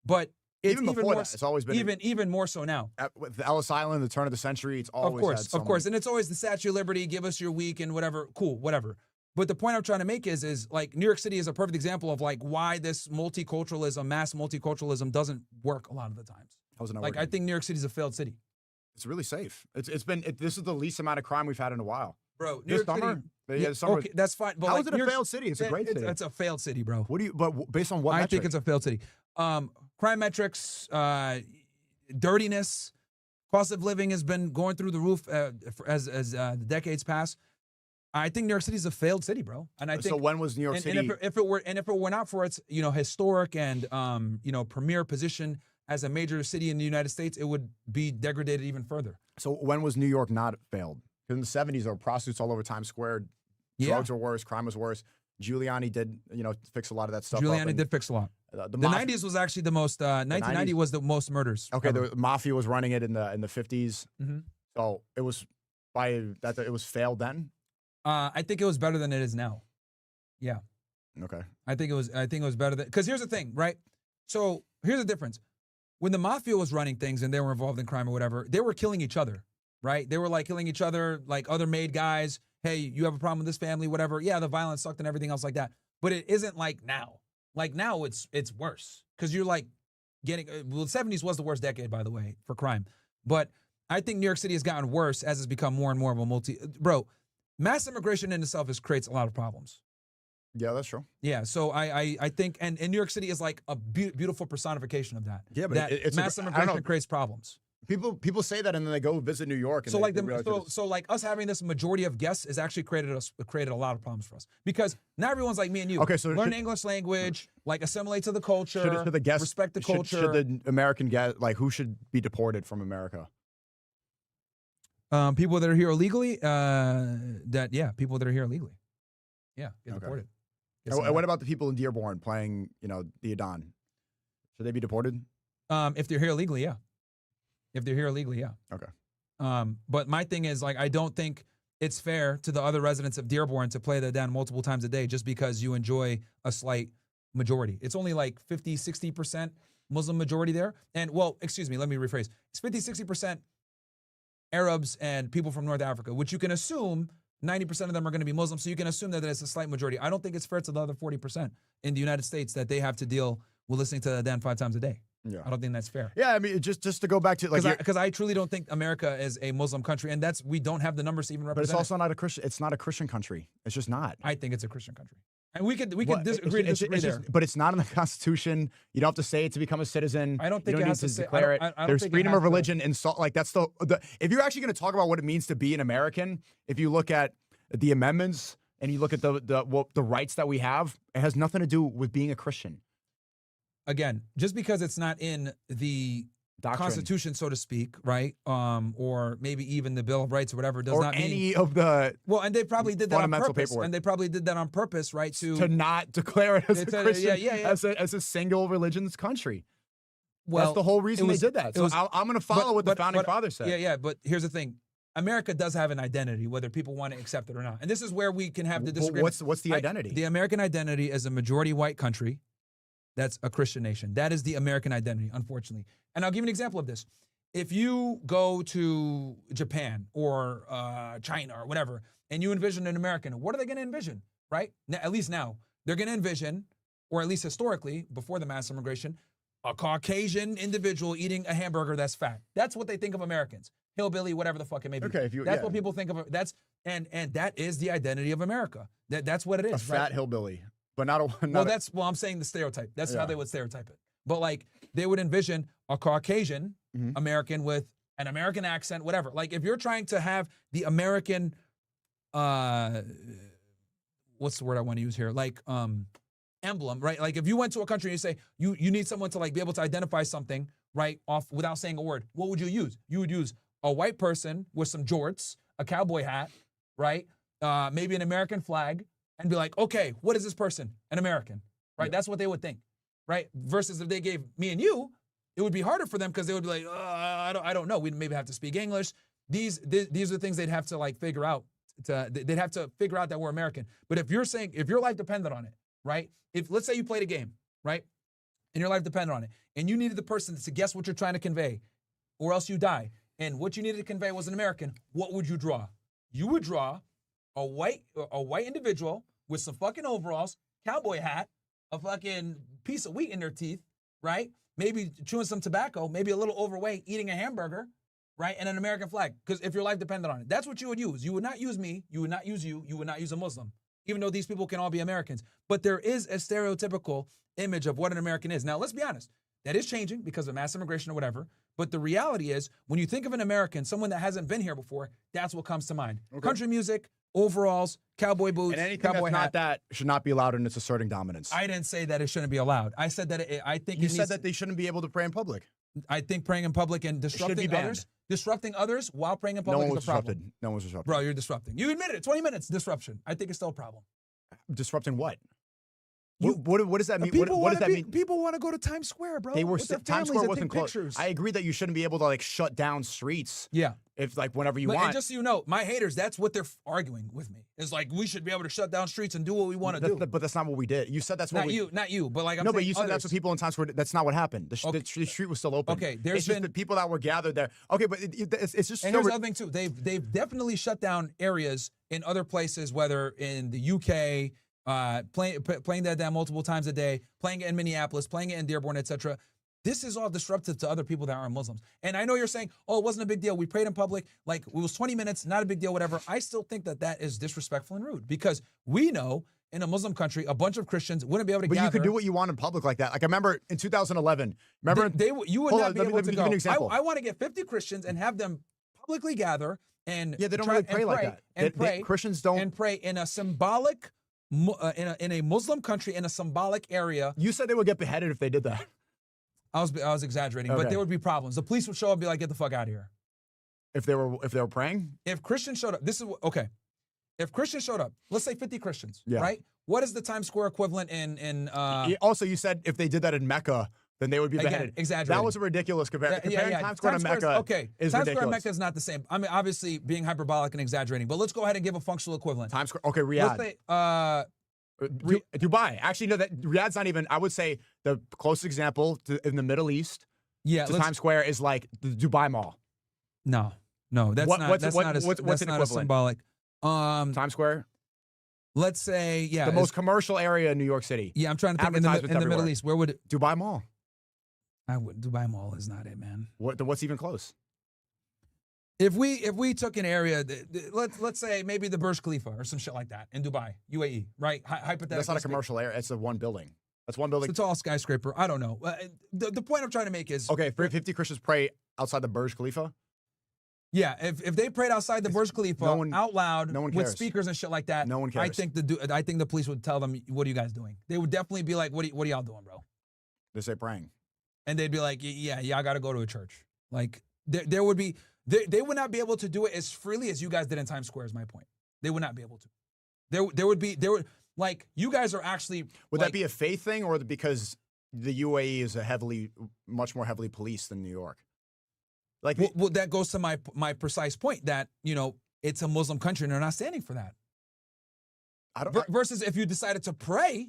S1: but
S2: even before
S1: more,
S2: that, it's always been
S1: even more so now.
S2: With the Ellis Island, the turn of the century, it's always
S1: Of course, and it's always the Statue of Liberty. Give us your week and whatever. Cool, whatever. But the point I'm trying to make is like New York City is a perfect example of like why this multiculturalism, mass multiculturalism, doesn't work a lot of the times.
S2: How's it not
S1: Like
S2: working?
S1: I think New York City is a failed city.
S2: It's really safe. This is the least amount of crime we've had in a while.
S1: Bro, New York
S2: summer,
S1: City.
S2: yeah, summer.
S1: Okay, that's fine. But
S2: How
S1: like,
S2: is it a failed city? It's a great city.
S1: It's a failed city, bro.
S2: What do you? But based on what?
S1: I
S2: metric?
S1: think it's a failed city. Crime metrics, dirtiness, cost of living has been going through the roof as the decades pass. I think New York City is a failed city, bro. And I think
S2: so. When was New York City?
S1: And if it were not for its historic and premier position as a major city in the United States, it would be degraded even further.
S2: So when was New York not failed? Because in the 70s, there were prostitutes all over Times Square. Drugs were worse. Crime was worse. Giuliani did, fix a lot of that stuff.
S1: Giuliani did fix a lot. The 90s was actually the most. 1990 was the most murders.
S2: Okay, the mafia was running it in the 50s.
S1: Mm-hmm.
S2: So it was it was failed then.
S1: I think it was better than it is now. Yeah.
S2: Okay.
S1: I think it was better than, because here's the thing, right? So here's the difference. When the mafia was running things and they were involved in crime or whatever, they were killing each other, right? They were like killing each other, like other made guys. Hey, you have a problem with this family, whatever. Yeah, the violence sucked and everything else like that. But it isn't like now. Like now it's worse because you're like getting, the 70s was the worst decade, by the way, for crime. But I think New York City has gotten worse as it's become more and more of a bro, mass immigration in itself creates a lot of problems.
S2: Yeah, that's true.
S1: Yeah, so I think, and New York City is like a beautiful personification of that.
S2: Yeah, but
S1: that
S2: it's
S1: mass immigration creates problems.
S2: People say that and then they go visit New York. And
S1: so
S2: like
S1: us having this majority of guests has actually created a lot of problems for us because now everyone's like me and you. Okay, so learn English language, like assimilate to the culture,
S2: should the guests
S1: respect the culture.
S2: Should the American guest, like who should be deported from America?
S1: People that are here illegally. People that are here illegally. Yeah, get deported.
S2: And what about the people in Dearborn playing, the Adon? Should they be deported?
S1: If they're here illegally, yeah. If they're here illegally, yeah.
S2: Okay.
S1: But my thing is, like, I don't think it's fair to the other residents of Dearborn to play the Adon multiple times a day just because you enjoy a slight majority. It's only like 50, 60% Muslim majority there. And, well, excuse me, let me rephrase. It's 50, 60% Arabs and people from North Africa, which you can assume 90% of them are going to be Muslim, so you can assume that it's a slight majority. I don't think it's fair to the other 40% in the United States that they have to deal with listening to the Adhan 5 times a day. Yeah. I don't think that's fair.
S2: Yeah, I mean, just to go back to
S1: because I truly don't think America is a Muslim country, and we don't have the numbers to even represent.
S2: But it's also not a Christian. It's not a Christian country. It's just not.
S1: I think it's a Christian country, and we could disagree there.
S2: But it's not in the Constitution. You don't have to say it to become a citizen.
S1: I don't think
S2: you
S1: it has
S2: need
S1: to
S2: declare it. There's freedom of religion and that's the. If you're actually going to talk about what it means to be an American, if you look at the amendments and you look at the rights that we have, it has nothing to do with being a Christian.
S1: Again, just because it's not in the Constitution, so to speak, right? Or maybe even the Bill of Rights or whatever, does not mean
S2: any of the
S1: and they probably did that on purpose.
S2: Paperwork.
S1: And they probably did that on purpose, right?
S2: To not declare it as a Christian, as a single religion's country. Well, that's the whole reason they did that. So I'm going to follow what the founding fathers said.
S1: Yeah. But here's the thing. America does have an identity, whether people want to accept it or not. And this is where we can have the disagreement.
S2: What's the identity?
S1: The American identity is a majority white country that's a Christian nation. That is the American identity, unfortunately. And I'll give you an example of this. If you go to Japan or China or whatever, and you envision an American, what are they going to envision, right? At least now. They're going to envision, or at least historically, before the mass immigration, a Caucasian individual eating a hamburger that's fat. That's what they think of Americans. Hillbilly, whatever the fuck it may be.
S2: Okay,
S1: that's what people think of. And that is the identity of America. That's what it is.
S2: A fat hillbilly. But
S1: I'm saying the stereotype. That's how they would stereotype it. But like they would envision a Caucasian American with an American accent, whatever. Like if you're trying to have the American, what's the word I want to use here? Like emblem, right? Like if you went to a country and you say you need someone to like be able to identify something right off without saying a word, what would you use? You would use a white person with some jorts, a cowboy hat, right? Maybe an American flag. And be like, okay, what is this person? An American, right? Yeah. That's what they would think, right? Versus if they gave me and you, it would be harder for them because they would be like, I don't know. We'd maybe have to speak English. These are things they'd have to like figure out. They'd have to figure out that we're American. But if you're saying, if your life depended on it, right? If let's say you played a game, right? and your life depended on it, and you needed the person to guess what you're trying to convey, or else you die, and what you needed to convey was an American, what would you draw? You would draw a white individual with some fucking overalls, cowboy hat, a fucking piece of wheat in their teeth, right? Maybe chewing some tobacco, maybe a little overweight, eating a hamburger, right? And an American flag, because if your life depended on it. That's what you would use. You would not use me. You would not use you. You would not use a Muslim, even though these people can all be Americans. But there is a stereotypical image of what an American is. Now, let's be honest. That is changing because of mass immigration or whatever. But the reality is, when you think of an American, someone that hasn't been here before, that's what comes to mind. Okay. Country music, overalls, cowboy boots,
S2: and anything
S1: cowboy
S2: that's
S1: hat.
S2: not that should not be allowed in its asserting dominance.
S1: I didn't say that it shouldn't be allowed. I said that I think
S2: you said that they shouldn't be able to pray in public.
S1: I think praying in public and disrupting others while praying in public is a problem.
S2: No one was disrupted.
S1: Bro, you're disrupting. You admitted it. 20 minutes disruption. I think it's still a problem.
S2: Disrupting what? What does that mean? What does that mean?
S1: People want to go to Times Square, bro.
S2: They were Times Square wasn't closed. I agree that you shouldn't be able to like shut down streets.
S1: Yeah.
S2: If like whenever you want.
S1: And just so you know, my haters, that's what they're arguing with me. It's like we should be able to shut down streets and do what we want to do.
S2: But that's not what we did. You said that's what
S1: not you. But like I'm
S2: no,
S1: saying
S2: but you said
S1: others.
S2: that's what people in Times Square. That's not what happened. The street was still open.
S1: Okay,
S2: it's just the people that were gathered there. Okay, but it's just.
S1: And here's the other thing too. They've definitely shut down areas in other places, whether in the UK. Playing that down multiple times a day, playing it in Minneapolis, playing it in Dearborn, etc. This is all disruptive to other people that aren't Muslims. And I know you're saying, oh, it wasn't a big deal. We prayed in public. Like, it was 20 minutes, not a big deal, whatever. I still think that is disrespectful and rude because we know in a Muslim country, a bunch of Christians wouldn't be able to gather.
S2: But you could do what you want in public like that. Like, I remember in 2011,
S1: you would not be able to go.
S2: Let me give you an example.
S1: I want to get 50 Christians and have them publicly gather and
S2: they don't really pray like that. Christians don't.
S1: And pray in a symbolic in a Muslim country in a symbolic area.
S2: You said they would get beheaded if they did that.
S1: I was exaggerating, but there would be problems. The police would show up and be like, "Get the fuck out of here."
S2: If they were praying?
S1: If Christians showed up, okay. If Christians showed up, let's say 50 Christians, right? What is the Times Square equivalent in
S2: Also, you said if they did that in Mecca, then they would be beheaded.
S1: Exaggerating.
S2: That was a ridiculous comparison. Comparing Times Square to Mecca is ridiculous.
S1: Times Square and Mecca is not the same. I mean, obviously being hyperbolic and exaggerating, but let's go ahead and give a functional equivalent.
S2: Times Square, okay, Riyadh.
S1: Let's say,
S2: Dubai. Actually, no, Riyadh's not even, I would say the closest example in the Middle East to Times Square is like the Dubai Mall.
S1: No, that's not a symbolic.
S2: Times Square?
S1: Let's say,
S2: the most commercial area in New York City.
S1: Yeah, I'm trying to think in the Middle East. Where would it?
S2: Dubai Mall.
S1: Dubai Mall is not it, man.
S2: What's even close?
S1: If we took an area, let's say maybe the Burj Khalifa or some shit like that in Dubai, UAE, right? Hypothetically.
S2: That's not a commercial area. It's one building. That's one building.
S1: It's a tall skyscraper. I don't know. The point I'm trying to make is...
S2: Okay, 50 Christians pray outside the Burj Khalifa?
S1: Yeah, if they prayed outside the Burj Khalifa out loud with speakers and shit like that,
S2: no one cares.
S1: I think the police would tell them, "What are you guys doing?" They would definitely be like, "What are y'all doing, bro?"
S2: They say praying,
S1: and they'd be like, "Yeah, I got to go to a church." Like there would be they would not be able to do it as freely as you guys did in Times Square. Is my point. They would not be able to. There would like you guys are actually.
S2: Would that be a faith thing, or because the UAE is much more heavily policed than New York? Like,
S1: well, that goes to my precise point that, it's a Muslim country and they're not standing for that. Versus if you decided to pray,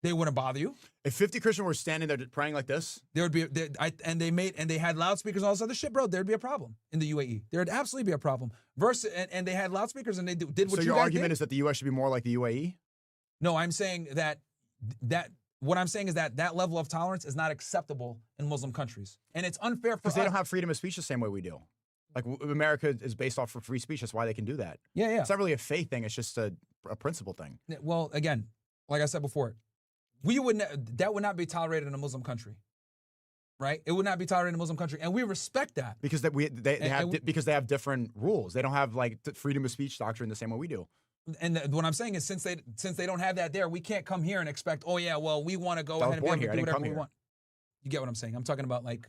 S1: they wouldn't bother you.
S2: If 50 Christians were standing there praying like this,
S1: there would be, and they had loudspeakers and all this other shit, bro, there'd be a problem in the UAE. There'd absolutely be a problem. Versus, and they had loudspeakers and they did what you guys did.
S2: So your argument is that the U.S. should be more like the UAE?
S1: No, I'm saying what I'm saying is that level of tolerance is not acceptable in Muslim countries. And it's unfair for us.
S2: Because they don't have freedom of speech the same way we do. Like, America is based off of free speech. That's why they can do that.
S1: Yeah.
S2: It's not really a faith thing. It's just a principle thing.
S1: Well, again, like I said before, that would not be tolerated in a Muslim country. Right? It would not be tolerated in a Muslim country. And we respect that.
S2: Because they have different rules. They don't have, like, freedom of speech doctrine the same way we do.
S1: And what I'm saying is, since they don't have that there, we can't come here and expect, oh yeah, well, we want to go ahead and be able to do whatever we want. You get what I'm saying? I'm talking about like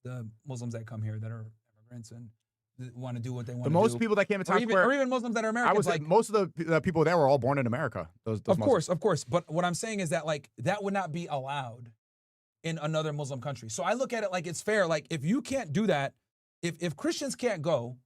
S1: the Muslims that come here that are immigrants and want to do what they want to do.
S2: The most people that came to Times Square,
S1: or even Muslims that are Americans.
S2: I would say most of the people there were all born in America. Of
S1: course. But what I'm saying is that like that would not be allowed in another Muslim country. So I look at it like it's fair. Like if you can't do that, if Christians can't go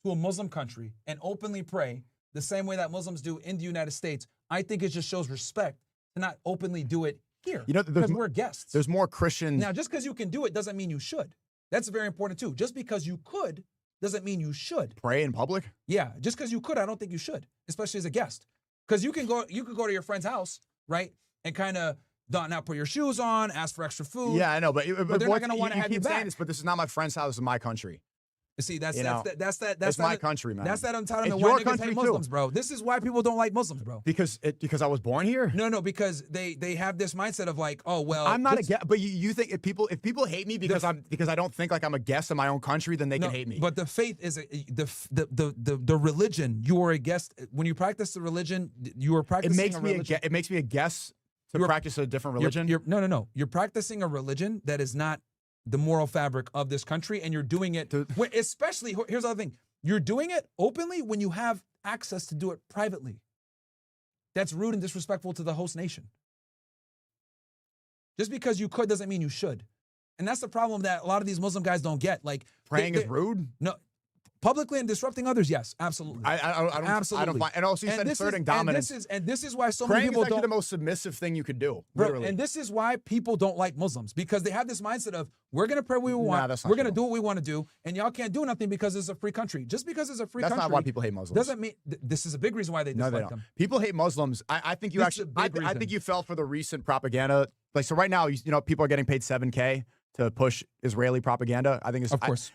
S1: to a Muslim country and openly pray the same way that Muslims do in the United States, I think it just shows respect to not openly do it here.
S2: You know,
S1: because we're guests.
S2: There's more Christians.
S1: Now, just because you can do it doesn't mean you should. That's very important too. Just because you could doesn't mean you should.
S2: Pray in public?
S1: Yeah, just because you could, I don't think you should, especially as a guest. Because you could go to your friend's house, right, and kind of not put your shoes on, ask for extra food.
S2: Yeah, I know, but
S1: they're not going to want to have you
S2: keep saying
S1: back.
S2: this, but this is not my friend's house. This is my country.
S1: See, that's
S2: It's my country, man.
S1: That's that entitlement.
S2: It's
S1: Why
S2: your
S1: niggas
S2: country
S1: hate
S2: too.
S1: Muslims, bro. This is why people don't like Muslims, bro.
S2: Because I was born here?
S1: No, because they have this mindset of like, oh well.
S2: I'm not a guest, but you think if people hate me because I don't think like I'm a guest in my own country, then they can hate me.
S1: But the faith is the religion. You are a guest when you practice the religion. You are practicing.
S2: It makes me a guest to practice a different religion.
S1: No. You're practicing a religion that is not the moral fabric of this country, and you're doing it. Especially here's the other thing. You're doing it openly when you have access to do it privately. That's rude and disrespectful to the host nation. Just because you could doesn't mean you should. And that's the problem that a lot of these Muslim guys don't get. Like
S2: praying is rude?
S1: No. Publicly and disrupting others, yes, absolutely.
S2: Absolutely. I don't find, and also you said asserting dominance.
S1: And this is why so many people
S2: don't. Praying is actually the most submissive thing you could do, literally.
S1: And this is why people don't like Muslims, because they have this mindset of, we're going to pray what we want, we're going to do what we want to do, and y'all can't do nothing because it's a free country. Just because it's a free country.
S2: That's not why people hate Muslims.
S1: Doesn't mean, this is a big reason why they dislike them.
S2: People hate Muslims. I think you actually, I think you fell for the recent propaganda. Like, so right now, people are getting paid $7K to push Israeli propaganda. I think it's,
S1: of course.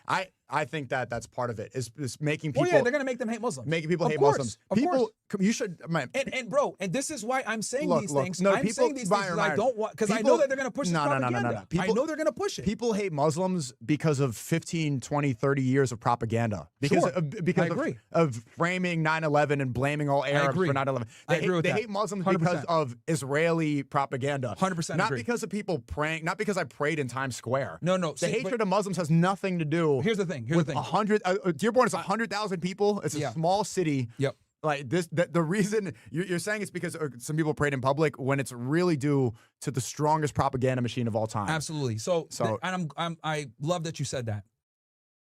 S2: I think that's part of it. Is making people.
S1: Oh yeah, they're gonna make them hate Muslims.
S2: Making people hate Muslims. People, you should. Man.
S1: And bro, and this is why I'm saying these things. I'm saying these things because I don't want, because I know that they're gonna push this propaganda. No. I know they're gonna push it.
S2: People hate Muslims because of 15, 20, 30 years of propaganda. Because of framing 9/11 and blaming all Arabs for 9/11. They hate Muslims 100%. Because of Israeli propaganda.
S1: 100%.
S2: Not because of people praying. Not because I prayed in Times Square.
S1: No.
S2: The hatred of Muslims has nothing to do.
S1: Here's the thing.
S2: Dearborn is 100,000 people. It's a small city.
S1: Yep.
S2: Like this, the reason you're saying it's because some people prayed in public when it's really due to the strongest propaganda machine of all time.
S1: Absolutely. And I love that you said that.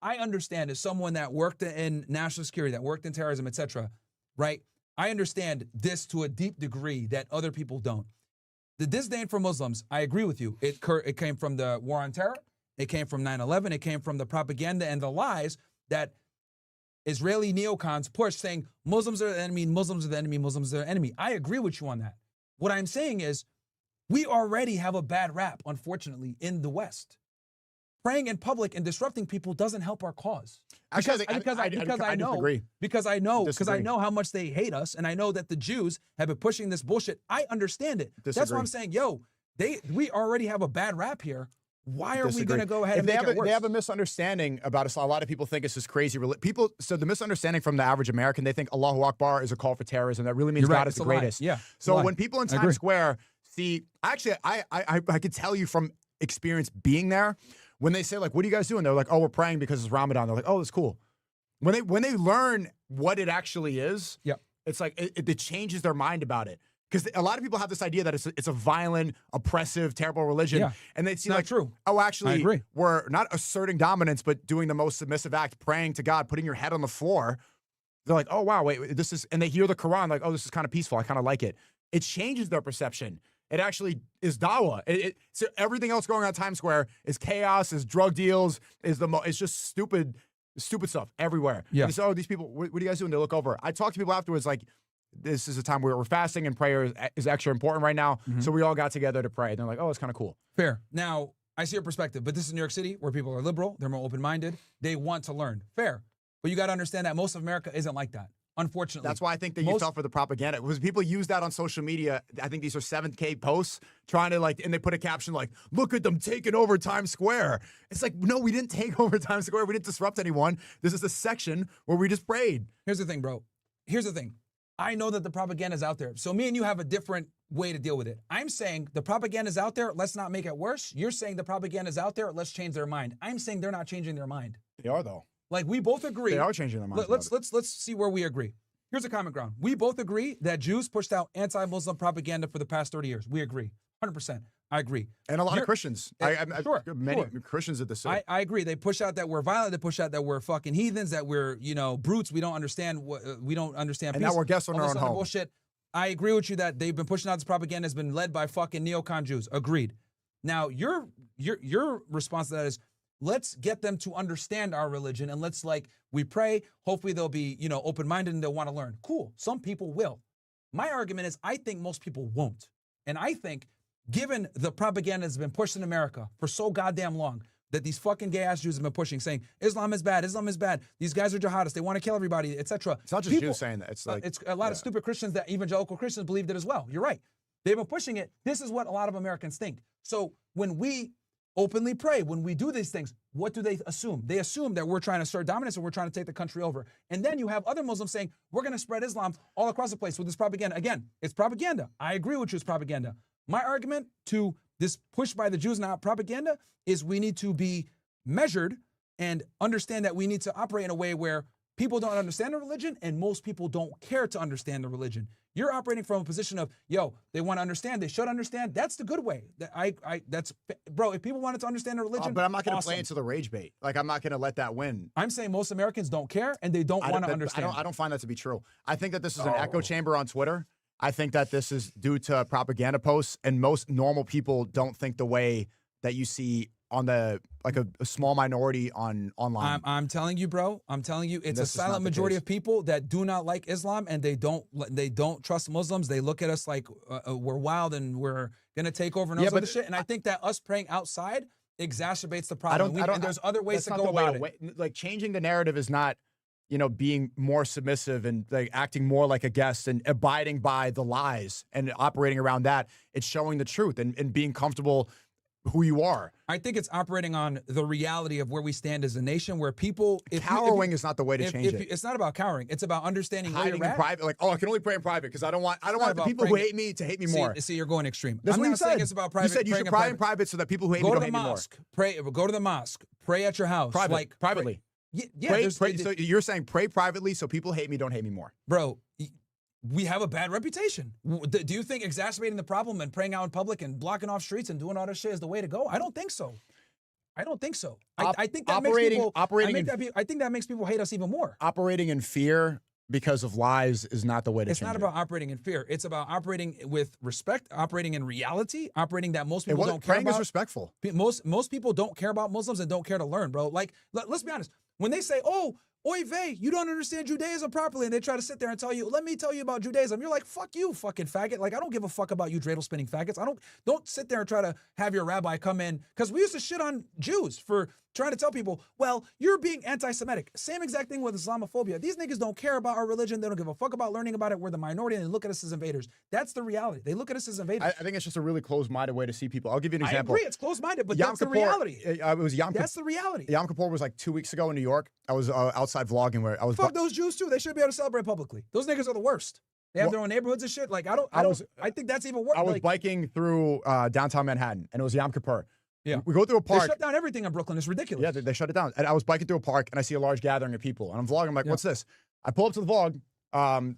S1: I understand as someone that worked in national security, that worked in terrorism, etc. Right? I understand this to a deep degree that other people don't. The disdain for Muslims, I agree with you. It came from the war on terror. It came from 9/11. It came from the propaganda and the lies that Israeli neocons push, saying Muslims are the enemy, Muslims are the enemy, Muslims are the enemy. I agree with you on that. What I'm saying is we already have a bad rap, unfortunately, in the West. Praying in public and disrupting people doesn't help our cause. Because I know how much they hate us, and I know that the Jews have been pushing this bullshit. I understand it. That's why I'm saying, we already have a bad rap here. Why are we going to go ahead and make it worse?
S2: They have a misunderstanding about us. A lot of people think it's this crazy. So the misunderstanding from the average American, they think Allahu Akbar is a call for terrorism. That really means God is the greatest.
S1: Yeah.
S2: So when people in Times Square see, actually, I could tell you from experience being there, when they say like, "What are you guys doing?" They're like, "Oh, we're praying because it's Ramadan." They're like, "Oh, that's cool." When they learn what it actually is, it's like it changes their mind about it. Because a lot of people have this idea that it's a violent, oppressive, terrible religion. And they see
S1: true.
S2: Oh, actually, we're not asserting dominance, but doing the most submissive act, praying to God, putting your head on the floor. They're like, oh, wow, wait, this is, and they hear the Quran, like, oh, this is kind of peaceful. I kind of like it. It changes their perception. It actually is dawah. So everything else going on in Times Square is chaos, is drug deals, it's just stupid stuff everywhere.
S1: Yeah.
S2: And they say, oh, these people, what are you guys doing? They look over. I talk to people afterwards, like, this is a time where we're fasting and prayer is extra important right now. So we all got together to pray. And they're like, oh, it's kind of cool.
S1: Fair. Now, I see your perspective, but this is New York City where people are liberal. They're more open-minded. They want to learn. Fair. But you got to understand that most of America isn't like that, unfortunately.
S2: That's why I think that you fell for the propaganda. Because people use that on social media. I think these are 7K posts trying to and they put a caption like, look at them taking over Times Square. It's like, no, we didn't take over Times Square. We didn't disrupt anyone. This is a section where we just prayed.
S1: Here's the thing, bro. Here's the thing. I know that the propaganda is out there. So me and you have a different way to deal with it. I'm saying the propaganda is out there. Let's not make it worse. You're saying the propaganda is out there. Let's change their mind. I'm saying they're not changing their mind.
S2: They are, though.
S1: Like, we both agree.
S2: They are changing their mind.
S1: Let's see where we agree. Here's a common ground. We both agree that Jews pushed out anti-Muslim propaganda for the past 30 years. We agree. 100%. I agree.
S2: And a lot of Christians. Many Christians at the same.
S1: I agree. They push out that we're violent. They push out that we're fucking heathens, that we're, brutes. We don't understand what we don't understand.
S2: And
S1: peace.
S2: now we're guests on our own home.
S1: Bullshit. I agree with you that they've been pushing out this propaganda has been led by fucking neocon Jews. Agreed. Now, your response to that is, let's get them to understand our religion and let's we pray. Hopefully they'll be, open-minded and they'll want to learn. Cool. Some people will. My argument is I think most people won't. And I think given the propaganda that's been pushed in America for so goddamn long, that these fucking gay-ass Jews have been pushing, saying Islam is bad, these guys are jihadists, they want to kill everybody, etc.
S2: It's not just Jews saying that. It's
S1: it's a lot of stupid Christians that evangelical Christians believed it as well. You're right. They've been pushing it. This is what a lot of Americans think. So when we openly pray, when we do these things, what do they assume? They assume that we're trying to assert dominance and we're trying to take the country over. And then you have other Muslims saying, we're going to spread Islam all across the place with this propaganda. Again, it's propaganda. I agree with you, it's propaganda. My argument to this push by the Jews now propaganda is we need to be measured and understand that we need to operate in a way where people don't understand the religion and most people don't care to understand the religion. You're operating from a position of, they want to understand, they should understand. That's the good way. Bro, if people wanted to understand the religion,
S2: but I'm not going to play into the rage bait. I'm not going to let that win.
S1: I'm saying most Americans don't care and they don't want to understand.
S2: I don't find that to be true. I think that this is an echo chamber on Twitter. I think that this is due to propaganda posts, and most normal people don't think the way that you see on the a small minority online.
S1: I'm telling you, bro. I'm telling you, it's a silent majority of people that do not like Islam and they don't trust Muslims. They look at us like we're wild and we're gonna take over and all this other shit. And I think that us praying outside exacerbates the problem. And there's other ways to go about it.
S2: Changing the narrative is not, being more submissive and acting more like a guest and abiding by the lies and operating around that. It's showing the truth and being comfortable who you are.
S1: I think it's operating on the reality of where we stand as a nation, where people...
S2: Cowering is not the way to change it.
S1: It's not about cowering. It's about understanding where you're at.
S2: In private, I can only pray in private because I don't want the people who hate me to hate me more.
S1: See, you're going extreme.
S2: That's
S1: I'm
S2: what
S1: not saying it's about private.
S2: You said you should pray in private so that people who hate me don't hate me more.
S1: Go to the mosque. Pray at your house.
S2: Privately.
S1: Yeah.
S2: So you're saying pray privately so people hate me don't hate me more.
S1: Bro, we have a bad reputation. Do you think exacerbating the problem and praying out in public and blocking off streets and doing all this shit is the way to go? I don't think so. I think that makes people hate us even more.
S2: Operating in fear because of lies is not the way to change it.
S1: It's not about operating in fear. It's about operating with respect, operating in reality, operating that most people don't care about.
S2: Praying is respectful.
S1: Most people don't care about Muslims and don't care to learn, bro. Let's be honest. When they say, oy vey, you don't understand Judaism properly, and they try to sit there and tell you, let me tell you about Judaism. You're like, fuck you, fucking faggot. I don't give a fuck about you dreidel spinning faggots. Don't sit there and try to have your rabbi come in, because we used to shit on Jews for trying to tell people, well, you're being anti-Semitic. Same exact thing with Islamophobia. These niggas don't care about our religion. They don't give a fuck about learning about it. We're the minority, and they look at us as invaders. That's the reality. They look at us as invaders.
S2: I think it's just a really closed-minded way to see people. I'll give you an example.
S1: I agree, it's closed-minded, but that's the reality. That's the reality.
S2: Yom Kippur was 2 weeks ago in New York. I was outside vlogging where I was...
S1: Fuck those Jews, too. They should be able to celebrate publicly. Those niggas are the worst. They have their own neighborhoods and shit. I think that's even worse.
S2: I was biking through downtown Manhattan, and it was Yom Kippur.
S1: Yeah.
S2: We go through a park.
S1: They shut down everything in Brooklyn. It's ridiculous.
S2: Yeah, they shut it down. And I was biking through a park, and I see a large gathering of people. And I'm vlogging. I'm like, what's this? I pull up to the vlog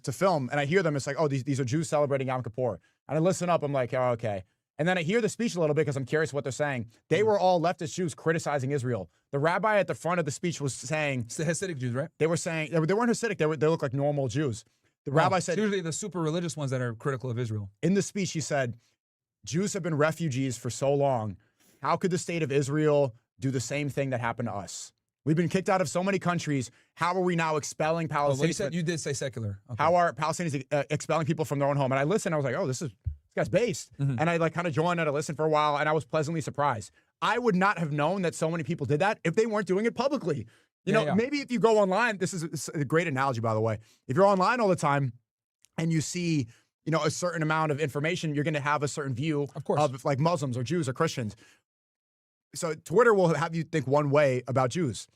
S2: to film, and I hear them. It's like, these are Jews celebrating Yom Kippur. And I listen up. I'm like, oh, okay. And then I hear the speech a little bit because I'm curious what they're saying. They were all leftist Jews criticizing Israel. The rabbi at the front of the speech was saying...
S1: It's the Hasidic Jews, right?
S2: They were saying... They weren't Hasidic. They look like normal Jews. The rabbi said...
S1: It's usually the super religious ones that are critical of Israel.
S2: In the speech, he said, Jews have been refugees for so long. How could the state of Israel do the same thing that happened to us? We've been kicked out of so many countries. How are we now expelling Palestinians?
S1: You did say secular. Okay.
S2: How are Palestinians expelling people from their own home? And I listened. I was like, this guy's based. Mm-hmm. And I kind of joined and I listened for a while, and I was pleasantly surprised. I would not have known that so many people did that if they weren't doing it publicly. Maybe if you go online, this is a great analogy, by the way. If you're online all the time and you see, a certain amount of information, you're going to have a certain view of Muslims or Jews or Christians. So Twitter will have you think one way about Jews,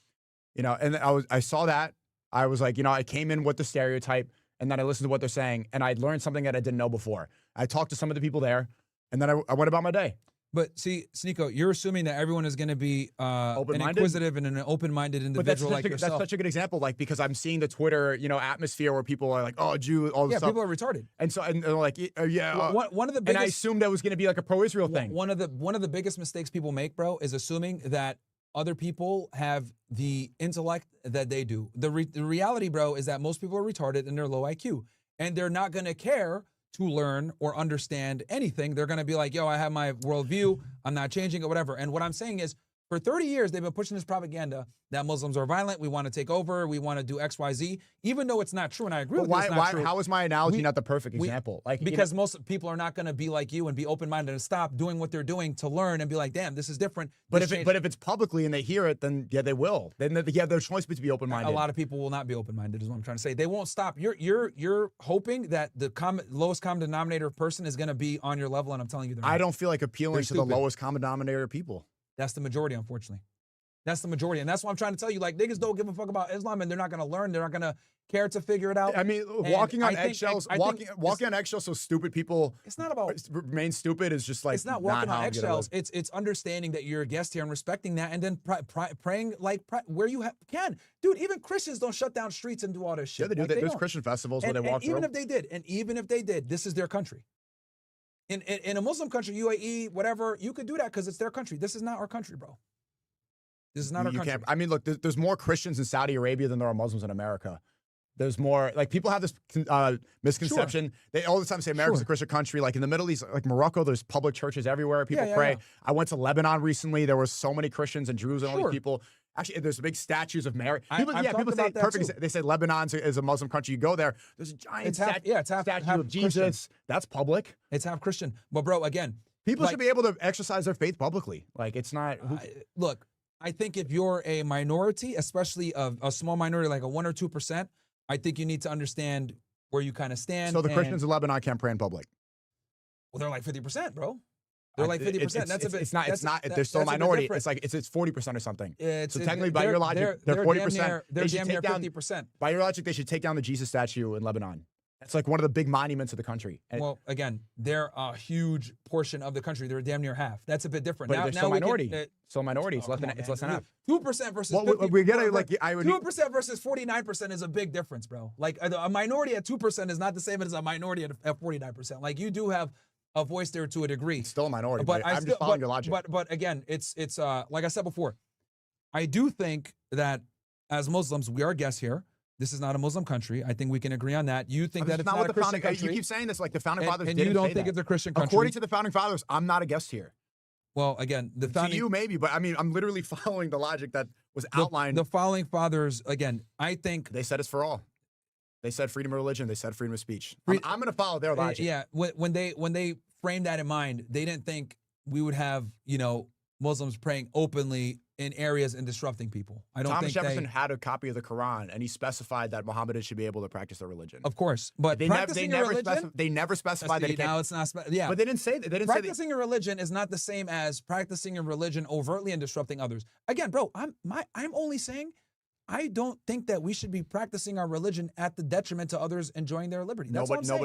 S2: and I saw that. I was like, I came in with the stereotype, and then I listened to what they're saying, and I learned something that I didn't know before. I talked to some of the people there, and then I went about my day.
S1: But see, SNEAKO, you're assuming that everyone is going to be an inquisitive and an open-minded individual like yourself.
S2: That's such a good example, because I'm seeing the Twitter, atmosphere where people are like, oh, Jew, all this stuff.
S1: Yeah, people are retarded.
S2: And so, and they're like,
S1: one of the biggest, and
S2: I assumed that was going to be like a pro-Israel thing.
S1: One of the biggest mistakes people make, bro, is assuming that other people have the intellect that they do. The reality, bro, is that most people are retarded and they're low IQ, and they're not going to care to learn or understand anything. They're going to be like, yo, I have my worldview. I'm not changing it, whatever. And what I'm saying is, for 30 years, they've been pushing this propaganda that Muslims are violent. We want to take over. We want to do X, Y, Z, even though it's not true. And I agree with you. It's not true.
S2: How is my analogy not the perfect example?
S1: Because most people are not going to be like you and be open-minded and stop doing what they're doing to learn and be like, damn, this is different.
S2: But if it's publicly and they hear it, then yeah, they will. Then their choice is to be open-minded.
S1: A lot of people will not be open-minded, is what I'm trying to say. They won't stop. You're hoping that the lowest common denominator person is going to be on your level, and I'm telling you, I
S2: don't feel like appealing to the lowest common denominator people.
S1: That's the majority, unfortunately. That's the majority. And that's why I'm trying to tell you, like, niggas don't give a fuck about Islam and they're not going to learn. They're not going to care to figure it out.
S2: I mean, walking on eggshells so stupid people
S1: it's not about
S2: remain stupid is just like
S1: it's not walking on eggshells. It's understanding that you're a guest here and respecting that and then praying like where you can. Dude, even Christians don't shut down streets and do all this shit.
S2: Yeah, they do.
S1: Like,
S2: There's Christian festivals where they walk through.
S1: Even if they did, this is their country. In a Muslim country, UAE, whatever, you could do that because it's their country. This is not our country, bro. This is not our country.
S2: I mean, look, there's more Christians in Saudi Arabia than there are Muslims in America. There's more, like, people have this misconception. Sure. They all the time say America's a Christian country. Like, in the Middle East, like Morocco, there's public churches everywhere. People pray. Yeah. I went to Lebanon recently. There were so many Christians and Jews and all these people. Actually, there's big statues of Mary. People say perfect. They say Lebanon is a Muslim country. You go there, there's a giant statue of Jesus. Christian. That's public.
S1: It's half Christian. But, bro, again.
S2: People should be able to exercise their faith publicly. Like, it's not.
S1: Look, I think if you're a minority, especially a small minority, like a 1 or 2%, I think you need to understand where you kind of stand.
S2: So the Christians in Lebanon can't pray in public.
S1: Well, they're like 50%, bro. They're like 50%. That's a bit.
S2: It's not. They're still a minority. It's like it's 40% or something. So technically, by your logic, they're 40%.
S1: They're damn near 50%.
S2: By your logic, they should take down the Jesus statue in Lebanon. It's like one of the big monuments of the country.
S1: Well, again, they're a huge portion of the country. They're damn near half. That's a bit different.
S2: But they're still minority. Still minority. It's less than half.
S1: 2% versus 50%.
S2: We get it. Like
S1: 2% versus 49% is a big difference, bro. Like a minority at 2% is not the same as a minority at 49%. Like, you do have a voice there to a degree.
S2: It's still a minority. But I'm just following your logic.
S1: But again, it's like I said before. I do think that as Muslims, we are guests here. This is not a Muslim country. I think we can agree on that. You think that it's not a Christian country.
S2: You keep saying this like the founding fathers
S1: and
S2: didn't
S1: you don't
S2: say
S1: think
S2: that.
S1: It's a Christian country.
S2: According to the founding fathers, I'm not a guest here.
S1: Well, again,
S2: to you maybe, but I mean, I'm literally following the logic that was outlined.
S1: The founding fathers, again, I think
S2: they said it's for all. They said freedom of religion. They said freedom of speech. I'm going to follow their logic.
S1: Yeah, when they framed that in mind, they didn't think we would have Muslims praying openly in areas and disrupting people.
S2: Thomas Jefferson had a copy of the Quran, and he specified that Mohammedans should be able to practice their religion.
S1: Of course, but
S2: they never specified that.
S1: Now it's not. Yeah,
S2: but they didn't say that. They didn't
S1: practicing your religion is not the same as practicing your religion overtly and disrupting others. Again, bro, I'm only saying I don't think that we should be practicing our religion at the detriment to others enjoying their liberty. That's what I'm saying.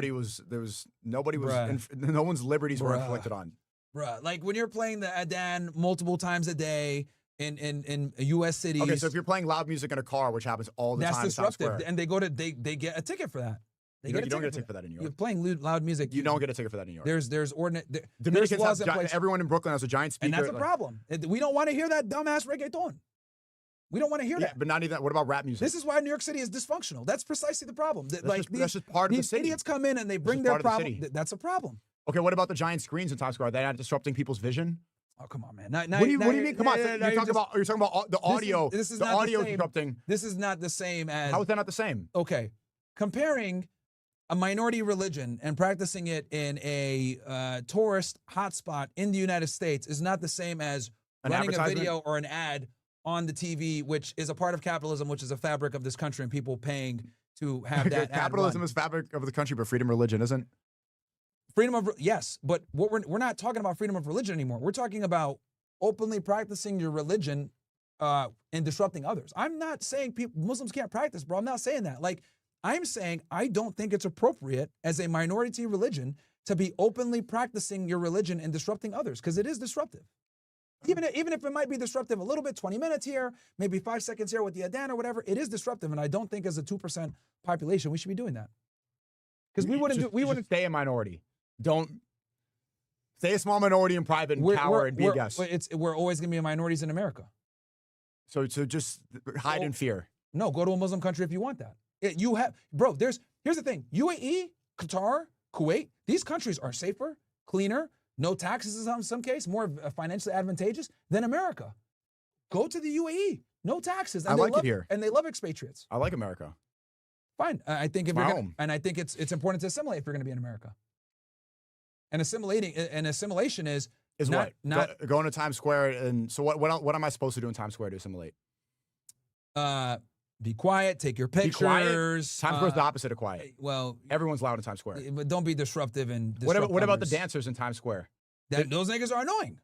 S2: No one's liberties were inflicted on.
S1: Bruh, like when you're playing the Adhan multiple times a day in U.S. cities.
S2: Okay, so if you're playing loud music in a car, which happens all the time,
S1: that's disruptive, and they get a ticket for that.
S2: You don't get a ticket for that in New York.
S1: You're playing loud music.
S2: You don't get a ticket for that in New York.
S1: There's ordinance.
S2: Dominicans have everyone in Brooklyn has a giant speaker,
S1: and that's a problem. We don't want to hear that dumbass reggaeton. We don't want to hear that.
S2: But not even that. What about rap music?
S1: This is why New York City is dysfunctional. That's precisely the problem.
S2: That's just part of the city.
S1: These idiots come in and they bring their problem. That's a problem.
S2: Okay, what about the giant screens in Times Square? Are they not disrupting people's vision?
S1: Oh, come on, man.
S2: What do you mean? Come on. You're talking about the audio.
S1: This is
S2: the
S1: not
S2: audio
S1: the same.
S2: disrupting.
S1: This is not the same as.
S2: How is that not the same?
S1: Okay. Comparing a minority religion and practicing it in a tourist hotspot in the United States is not the same as running a video or an ad on the TV, which is a part of capitalism, which is a fabric of this country, and people paying to have that.
S2: Capitalism is fabric of the country, but freedom of religion isn't.
S1: Freedom of yes, but what we're not talking about freedom of religion anymore. We're talking about openly practicing your religion and disrupting others. I'm not saying Muslims can't practice, bro. I'm not saying that. Like, I'm saying I don't think it's appropriate as a minority religion to be openly practicing your religion and disrupting others, because it is disruptive. Even if it might be disruptive a little bit, 20 minutes here, maybe 5 seconds here with the Adhan or whatever, it is disruptive, and I don't think as a 2% population we should be doing that. Because we wouldn't
S2: stay a minority. Don't stay a small minority in private and cower and be a guest.
S1: We're always going to be minorities in America.
S2: So just hide in fear.
S1: No, go to a Muslim country if you want that. Here's the thing. UAE, Qatar, Kuwait. These countries are safer, cleaner, no taxes in some case, more financially advantageous than America. Go to the UAE, no taxes. And
S2: I like
S1: love,
S2: it here.
S1: And they love expatriates.
S2: I like America.
S1: Fine. I think if
S2: my
S1: you're
S2: home.
S1: and I think it's important to assimilate if you're going to be in America. And assimilation is not
S2: going to Times Square. And so what am I supposed to do in Times Square to assimilate?
S1: Be quiet, take your pictures.
S2: Be quiet? Times Square is the opposite of quiet.
S1: Well,
S2: everyone's loud in Times Square.
S1: But don't be disruptive and
S2: what
S1: disrupt
S2: about the
S1: others.
S2: dancers in Times Square?
S1: Those niggas are annoying.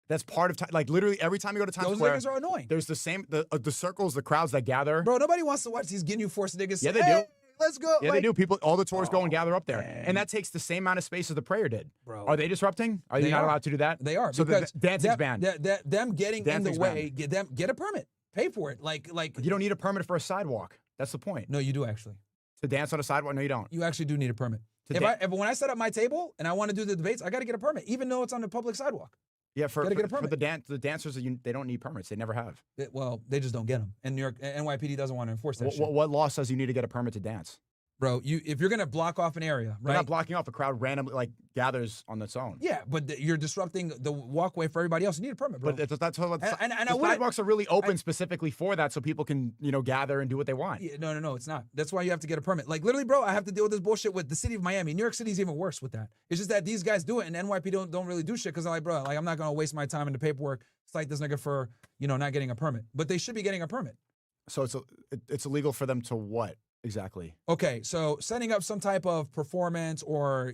S2: That's part of like literally every time you go to Times Square.
S1: Those niggas are annoying.
S2: There's the same the circles, the crowds that gather.
S1: Bro, nobody wants to watch these Ginyu Force niggas.
S2: Yeah, they
S1: hey,
S2: do.
S1: Let's go.
S2: Yeah, they do. People, all the tourists go and gather up there,
S1: man.
S2: and that takes the same amount of space as the prayer did.
S1: Bro,
S2: are they disrupting? Are you not allowed to do that?
S1: They are.
S2: So
S1: because
S2: dancing's banned.
S1: Them getting
S2: Dancing's
S1: in the way. Get a permit. Pay for it. Like
S2: you don't need a permit for a sidewalk. That's the point.
S1: No, you do actually.
S2: To dance on a sidewalk? No, you don't.
S1: You actually do need a permit. If when I set up my table and I want to do the debates, I got to get a permit, even though it's on a public sidewalk.
S2: Yeah, for the dancers, they don't need permits. They never have.
S1: Well, they just don't get them. And New York NYPD doesn't want to enforce that shit.
S2: What law says you need to get a permit to dance?
S1: Bro, if you're gonna block off an area, right?
S2: You're not blocking off. A crowd randomly gathers on its own.
S1: Yeah, but you're disrupting the walkway for everybody else. You need a permit, bro.
S2: But that's how the
S1: I
S2: sidewalks are really open specifically for that, so people can gather and do what they want.
S1: Yeah, no, it's not. That's why you have to get a permit. Like literally, bro, I have to deal with this bullshit with the city of Miami. New York City's even worse with that. It's just that these guys do it, and NYPD don't really do shit because they're like, bro, I'm not gonna waste my time in the paperwork, cite this nigga for not getting a permit. But they should be getting a permit.
S2: So it's illegal for them to what? Exactly.
S1: Okay, so setting up some type of performance or,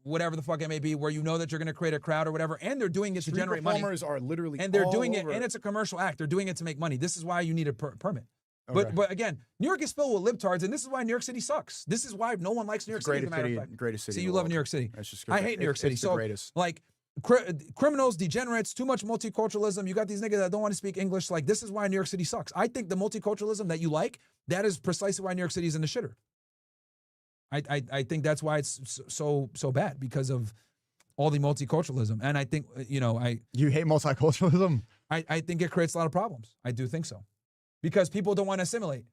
S1: whatever the fuck it may be, where that you're going to create a crowd or whatever, and they're doing it to generate money.
S2: Performers are literally
S1: and they're doing it, and it's a commercial act. They're doing it to make money. This is why you need a permit. Okay. But again, New York is filled with libtards, and this is why New York City sucks. This is why no one likes New York City. As a matter of fact.
S2: Greatest city.
S1: See, you love New York City. I hate New York City.
S2: It's the greatest.
S1: Like, criminals, degenerates, too much multiculturalism. You got these niggas that don't want to speak English. Like, this is why New York City sucks. I think the multiculturalism that you like, that is precisely why New York City is in the shitter. I think that's why it's so bad, because of all the multiculturalism. And I think,
S2: You hate multiculturalism?
S1: I think it creates a lot of problems. I do think so. Because people don't want to assimilate.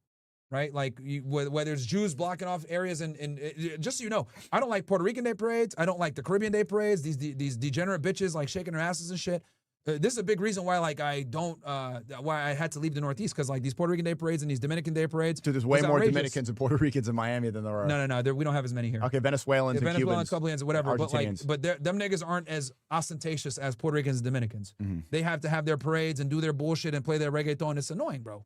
S1: Right? Like, whether it's Jews blocking off areas and just so you know, I don't like Puerto Rican Day parades. I don't like the Caribbean Day parades. These degenerate bitches like shaking their asses and shit. This is a big reason why why I had to leave the Northeast, because these Puerto Rican Day parades and these Dominican Day parades.
S2: Dude, there's way more Dominicans and Puerto Ricans in Miami than there are.
S1: No, we don't have as many here.
S2: Okay, Venezuelans and Cubans.
S1: Venezuelans, whatever. But them niggas aren't as ostentatious as Puerto Ricans and Dominicans. Mm-hmm. They have to have their parades and do their bullshit and play their reggaeton. It's annoying, bro.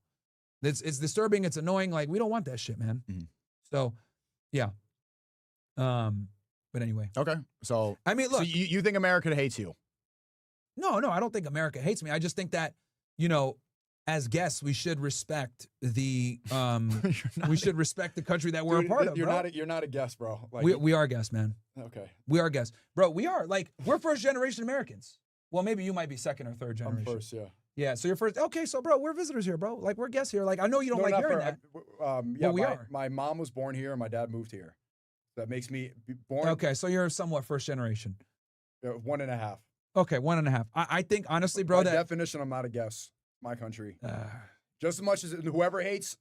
S1: It's disturbing. It's annoying. Like, we don't want that shit, man. Mm-hmm. So, yeah. But anyway.
S2: Okay. So,
S1: I mean, look.
S2: So you think America hates you?
S1: No, I don't think America hates me. I just think that, as guests, we should respect the the country that we're a part of.
S2: You're not a guest, bro. Like,
S1: we are guests, man.
S2: Okay.
S1: We are guests, bro. We are we're first generation Americans. Well, maybe you might be second or third generation.
S2: I'm first, yeah.
S1: Yeah, so you're first. Okay, so bro, we're visitors here, bro. Like, we're guests here. Like, I know you don't like hearing that.
S2: Yeah, we are. My mom was born here, and my dad moved here. That makes me born.
S1: Okay, so you're somewhat first generation.
S2: 1.5.
S1: Okay, 1.5. I think honestly, bro,
S2: by definition, I'm not a guest. My country. Just as much as whoever hates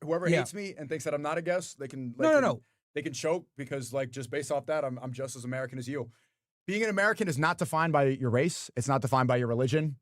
S2: me and thinks that I'm not a guest, they can no. They can choke, because just based off that, I'm just as American as you. Being an American is not defined by your race. It's not defined by your religion.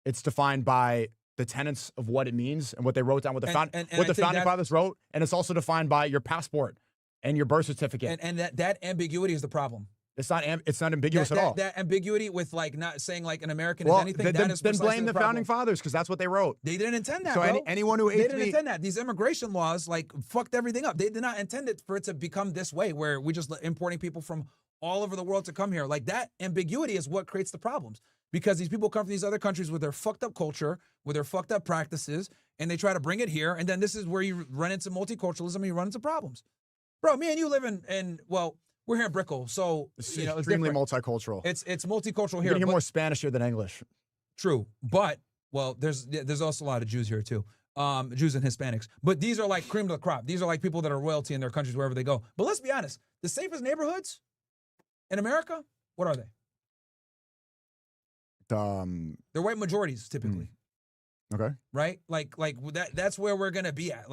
S2: It's defined by the tenets of what it means and what they wrote down, what the founding fathers wrote, and it's also defined by your passport and your birth certificate.
S1: And that ambiguity is the problem.
S2: It's not ambiguous at all.
S1: That ambiguity with not saying an American is anything.
S2: Then blame the founding fathers, because that's what they wrote.
S1: They didn't intend that.
S2: So
S1: bro.
S2: Anyone who hates
S1: they didn't intend that. These immigration laws fucked everything up. They did not intend it for it to become this way, where we just importing people from all over the world to come here. That ambiguity is what creates the problems. Because these people come from these other countries with their fucked up culture, with their fucked up practices, and they try to bring it here. And then this is where you run into multiculturalism and you run into problems. Bro, me and you live well, we're here in Brickell, so
S2: it's extremely multicultural.
S1: It's multicultural here.
S2: You hear more Spanish here than English.
S1: True, but there's also a lot of Jews here too, Jews and Hispanics. But these are cream of the crop. These are people that are royalty in their countries wherever they go. But let's be honest, the safest neighborhoods in America, what are they? They're white majorities typically.
S2: Okay.
S1: Right? That's where we're gonna be at.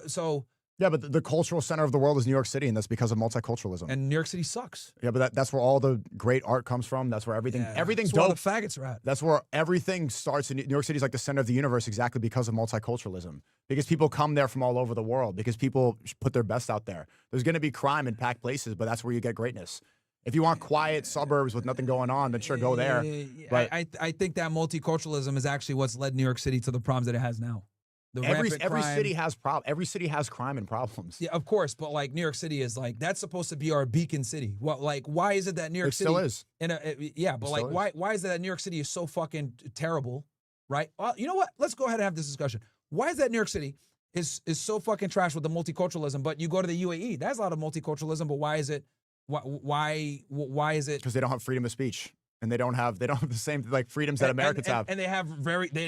S1: So
S2: Yeah, but the cultural center of the world is New York City, and that's because of multiculturalism.
S1: And New York City sucks.
S2: Yeah, but that's where all the great art comes from. That's where everything
S1: That's
S2: dope.
S1: where all the faggots are at.
S2: That's where everything starts. In New York City is like the center of the universe exactly because of multiculturalism. Because people come there from all over the world. Because people put their best out there. There's going to be crime in packed places, but that's where you get greatness. If you want quiet suburbs with nothing going on, then sure, go there. But
S1: I think that multiculturalism is actually what's led New York City to the problems that it has now.
S2: every city has every city has crime and problems.
S1: Yeah, of course, but like New York City is like that's supposed to be our beacon city. What like why is it that New York City
S2: still is?
S1: Yeah, but like why is it that New York City is so fucking terrible, right? Well, you know what? Let's go ahead and have this discussion. Why is that New York City is so fucking trash with the multiculturalism, but you go to the UAE, there's a lot of multiculturalism, but why is it? Why is it?
S2: Because they don't have freedom of speech. And they don't have the same like freedoms that Americans have.
S1: And they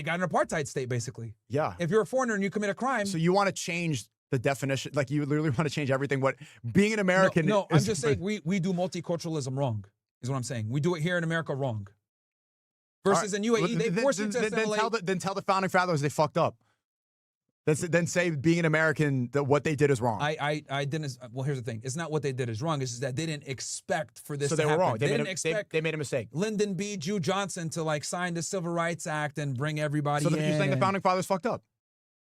S1: got an apartheid state basically.
S2: Yeah.
S1: If you're a foreigner and you commit a crime.
S2: So you want to change the definition, like you literally want to change everything. What being an American
S1: No, I'm just saying we do multiculturalism wrong, is what I'm saying. We do it here in America wrong. Versus in UAE, they force you to assimilate.
S2: Then tell the founding fathers they fucked up. Then say being an American, that what they did is wrong.
S1: I didn't. Well, here's the thing. It's not what they did is wrong. It's just that they didn't expect for this to happen.
S2: So they were wrong.
S1: They didn't expect
S2: they made a mistake.
S1: Lyndon B. Johnson to like sign the Civil Rights Act and bring everybody in.
S2: So you're saying the founding fathers fucked up?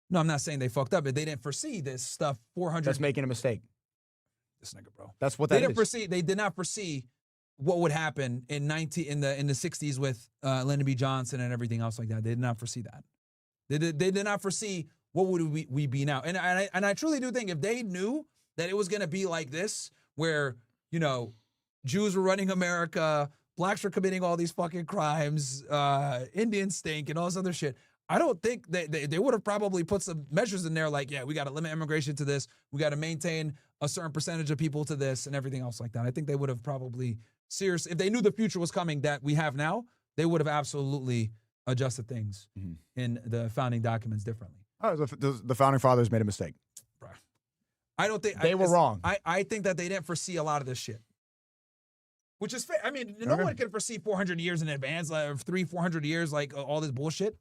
S1: No, I'm not saying they fucked up, but they didn't foresee this stuff 400.
S2: That's making a mistake.
S1: This nigga, bro.
S2: That's what that
S1: is. They did not foresee what would happen in the 60s with Lyndon B. Johnson and everything else like that. They did not foresee that. They did not foresee what would we be now. And I truly do think if they knew that it was going to be like this, where, you know, Jews were running America, blacks were committing all these fucking crimes, Indians stink and all this other shit, I don't think they would have probably put some measures in there like, yeah, we got to limit immigration to this. We got to maintain a certain percentage of people to this and everything else like that. I think they would have probably if they knew the future was coming that we have now, they would have absolutely adjusted things in the founding documents differently.
S2: Oh, the founding fathers made a mistake.
S1: I don't think
S2: they were wrong.
S1: I think that they didn't foresee a lot of this shit, which is fair. I mean, no one can foresee 400 years in advance, like 300-400 years, like all this bullshit,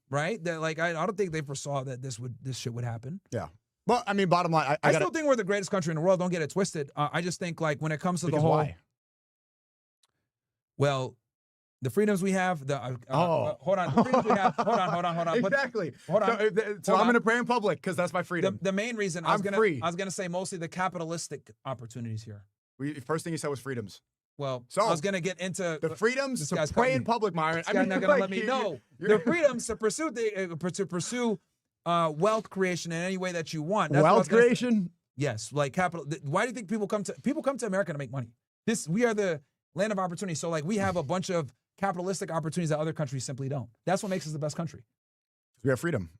S1: right? That like I don't think they foresaw that this shit would happen.
S2: Yeah. Well, I mean, bottom line,
S1: I still think we're the greatest country in the world. Don't get it twisted. I just think like when it comes to the whole.
S2: Why?
S1: Well. The freedoms we have, hold on. The freedoms we have, hold on.
S2: Exactly.
S1: Hold on.
S2: So I'm going to pray in public because that's my freedom.
S1: The main reason I was going to say mostly the capitalistic opportunities here.
S2: First thing you said was freedoms.
S1: Well, so I was going to get into
S2: the freedoms to pray in public, Myron.
S1: I'm not going to let me know. The freedoms to pursue wealth creation in any way that you want.
S2: That's wealth creation?
S1: Yes, like capital. Why do you think people come to America to make money? We are the land of opportunity. So like we have a bunch of capitalistic opportunities that other countries simply don't. That's what makes us the best country.
S2: We have freedom.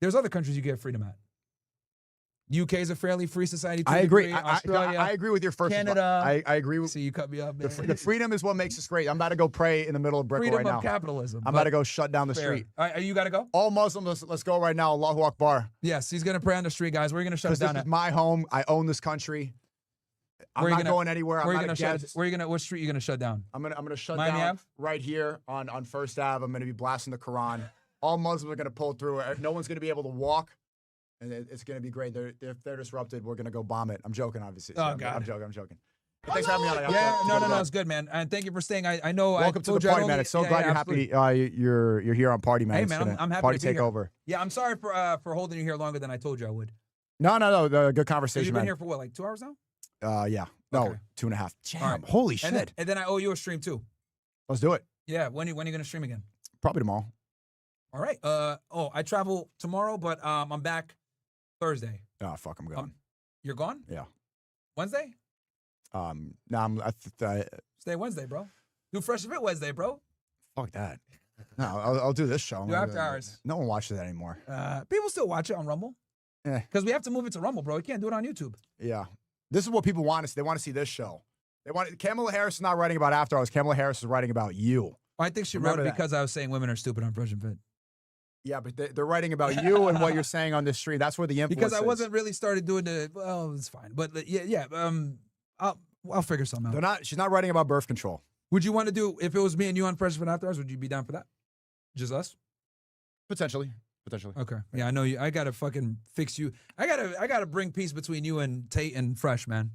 S1: There's other countries you get freedom at. UK is a fairly free society.
S2: I agree.
S1: Australia,
S2: I agree with your first.
S1: Canada.
S2: I agree with.
S1: See, you cut me up, man.
S2: The freedom is what makes us great. I'm about to go pray in the middle of Brickell right now.
S1: Freedom of capitalism.
S2: I'm about to go shut down the street.
S1: You got to go?
S2: All Muslims, let's go right now. Allahu Akbar.
S1: Yes, he's going to pray on the street, guys. We're going to shut it down.
S2: This is my home. I own this country. I'm not going anywhere.
S1: What street are you gonna shut down?
S2: I'm gonna shut
S1: Miami
S2: down
S1: Ave?
S2: right here on First Ave. I'm gonna be blasting the Quran. All Muslims are gonna pull through. No one's gonna be able to walk, and it's gonna be great. If they're disrupted, we're gonna go bomb it. I'm joking, obviously.
S1: Oh God,
S2: I'm joking. But thanks for having me on.
S1: Yeah, no, it's good, man. And thank you for staying. I know.
S2: Welcome to the party, man. It's so glad you're happy. You're here on Party, man.
S1: Hey, man, I'm happy
S2: party
S1: to be here.
S2: Takeover.
S1: Yeah, I'm sorry for holding you here longer than I told you I would.
S2: No, good conversation.
S1: You've been here for what, like 2 hours now?
S2: Yeah. No,
S1: okay.
S2: 2.5. Damn.
S1: Right.
S2: Holy shit.
S1: And then I owe you a stream too.
S2: Let's do it.
S1: Yeah. When are you going to stream again?
S2: Probably tomorrow.
S1: All right. I travel tomorrow, but I'm back Thursday.
S2: Oh, fuck, I'm gone.
S1: You're gone?
S2: Yeah.
S1: Wednesday?
S2: No,
S1: Stay Wednesday, bro. Do Fresh Fit Wednesday, bro.
S2: Fuck that. No, I'll do this show.
S1: Do after hours.
S2: No one watches that anymore.
S1: People still watch it on Rumble.
S2: Yeah.
S1: Because we have to move it to Rumble, bro. You can't do it on YouTube.
S2: Yeah. This is what people want to see. They want to see this show. Kamala Harris is not writing about After Hours. Kamala Harris is writing about you.
S1: I think she wrote it because I was saying women are stupid on Fresh and Fit.
S2: Yeah, but they're writing about you and what you're saying on this stream. That's where the influence
S1: Because I wasn't really started doing it's fine. But yeah. I'll figure something out.
S2: She's not writing about birth control.
S1: Would you want to do, if it was me and you on Fresh and Fit After Hours, would you be down for that? Just us?
S2: Potentially. potentially.
S1: Okay. Yeah, I know you. I gotta fucking fix you. I gotta bring peace between you and Tate and Fresh, man.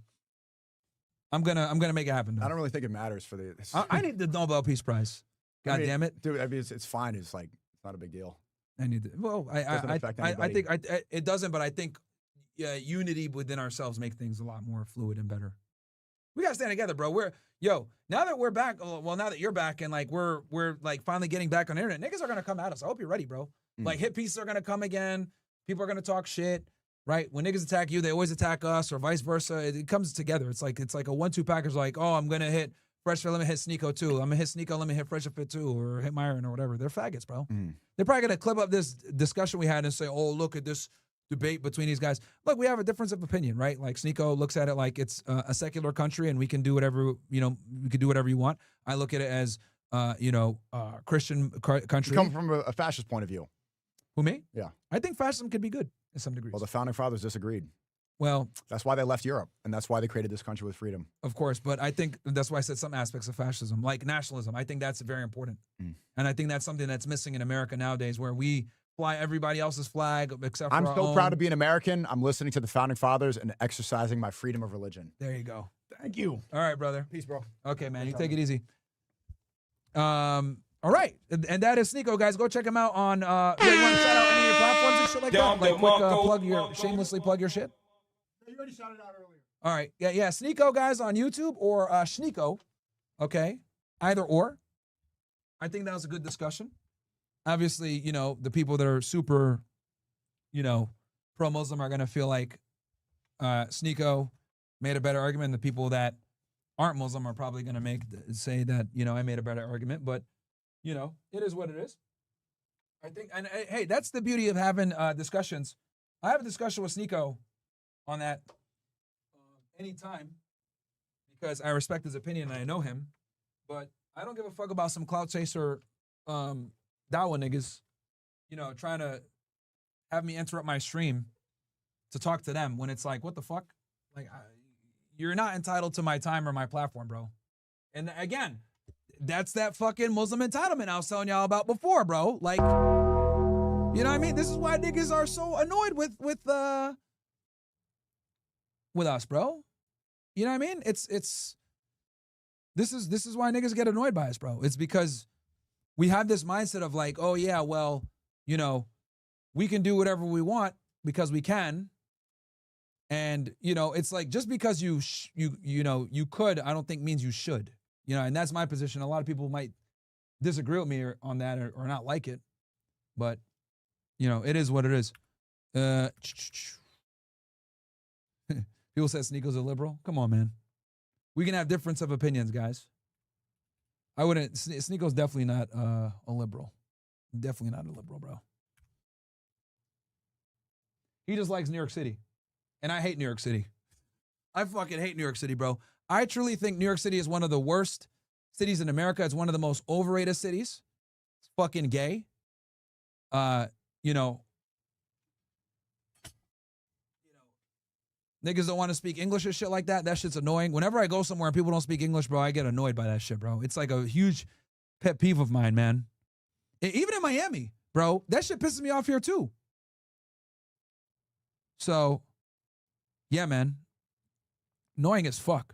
S1: I'm gonna make it happen. Though.
S2: I don't really think it matters for the.
S1: I need the Nobel Peace Prize. God damn it,
S2: dude. I mean, it's fine. It's like it's not a big deal.
S1: I need to. Well, I think it doesn't, but I think unity within ourselves make things a lot more fluid and better. We gotta stand together, bro. Now that we're back. Well, now that you're back and like we're like finally getting back on the internet, niggas are gonna come at us. I hope you're ready, bro. Like hit pieces are gonna come again. People are gonna talk shit, right? When niggas attack you, they always attack us, or vice versa. It comes together. It's like a 1-2 package. Like, oh, I'm gonna hit Fresh Fit, let me hit SNEAKO too. I'm gonna hit SNEAKO, let me hit Fresh Fit too, or hit Myron or whatever. They're faggots, bro. They're probably gonna clip up this discussion we had and say, oh, look at this debate between these guys. Look, we have a difference of opinion, right? Like SNEAKO looks at it like it's a secular country and we can do whatever, we can do whatever you want. I look at it as, Christian country.
S2: You come from a fascist point of view.
S1: Who, me?
S2: Yeah.
S1: I think fascism could be good in some degrees.
S2: Well, the founding fathers disagreed.
S1: Well,
S2: that's why they left Europe, and that's why they created this country with freedom.
S1: Of course, but I think that's why I said some aspects of fascism, like nationalism. I think that's very important. And I think that's something that's missing in America nowadays, where we fly everybody else's flag except for
S2: I'm
S1: our
S2: so
S1: own.
S2: proud to be an American. I'm listening to the founding fathers and exercising my freedom of religion.
S1: There you go.
S2: Thank you.
S1: All right, brother.
S2: Peace, bro.
S1: Okay, man. You take it easy. All right, and that is SNEAKO, guys. Go check him out on. You want to shout out any of your platforms and shit like that? Like, quick shamelessly plug your shit.
S2: You already shouted out earlier.
S1: All right, yeah. SNEAKO, guys, on YouTube or SNEAKO. Okay, either or. I think that was a good discussion. Obviously, the people that are super, pro-Muslim are gonna feel like SNEAKO made a better argument. The people that aren't Muslim are probably gonna say that I made a better argument, but. It is what it is. I think, and hey, that's the beauty of having discussions. I have a discussion with SNEAKO on that anytime because I respect his opinion and I know him, but I don't give a fuck about some clout chaser Dawa niggas, trying to have me interrupt my stream to talk to them when it's like, what the fuck? Like, you're not entitled to my time or my platform, bro. And again, that's that fucking Muslim entitlement I was telling y'all about before, bro. Like, you know what I mean? This is why niggas are so annoyed with us, bro. You know what I mean? This is why niggas get annoyed by us, bro. It's because we have this mindset of like, oh yeah, well, we can do whatever we want because we can. And, it's like just because you could, I don't think means you should. And that's my position. A lot of people might disagree with me on that or not like it, but it is what it is. People say SNEAKO's a liberal. Come on, man. We can have difference of opinions, guys. I wouldn't. SNEAKO's definitely not a liberal. Definitely not a liberal, bro. He just likes New York City, and I hate New York City. I fucking hate New York City, bro. I truly think New York City is one of the worst cities in America. It's one of the most overrated cities. It's fucking gay. Niggas don't want to speak English and shit like that. That shit's annoying. Whenever I go somewhere and people don't speak English, bro, I get annoyed by that shit, bro. It's like a huge pet peeve of mine, man. Even in Miami, bro, that shit pisses me off here too. So, yeah, man. Annoying as fuck.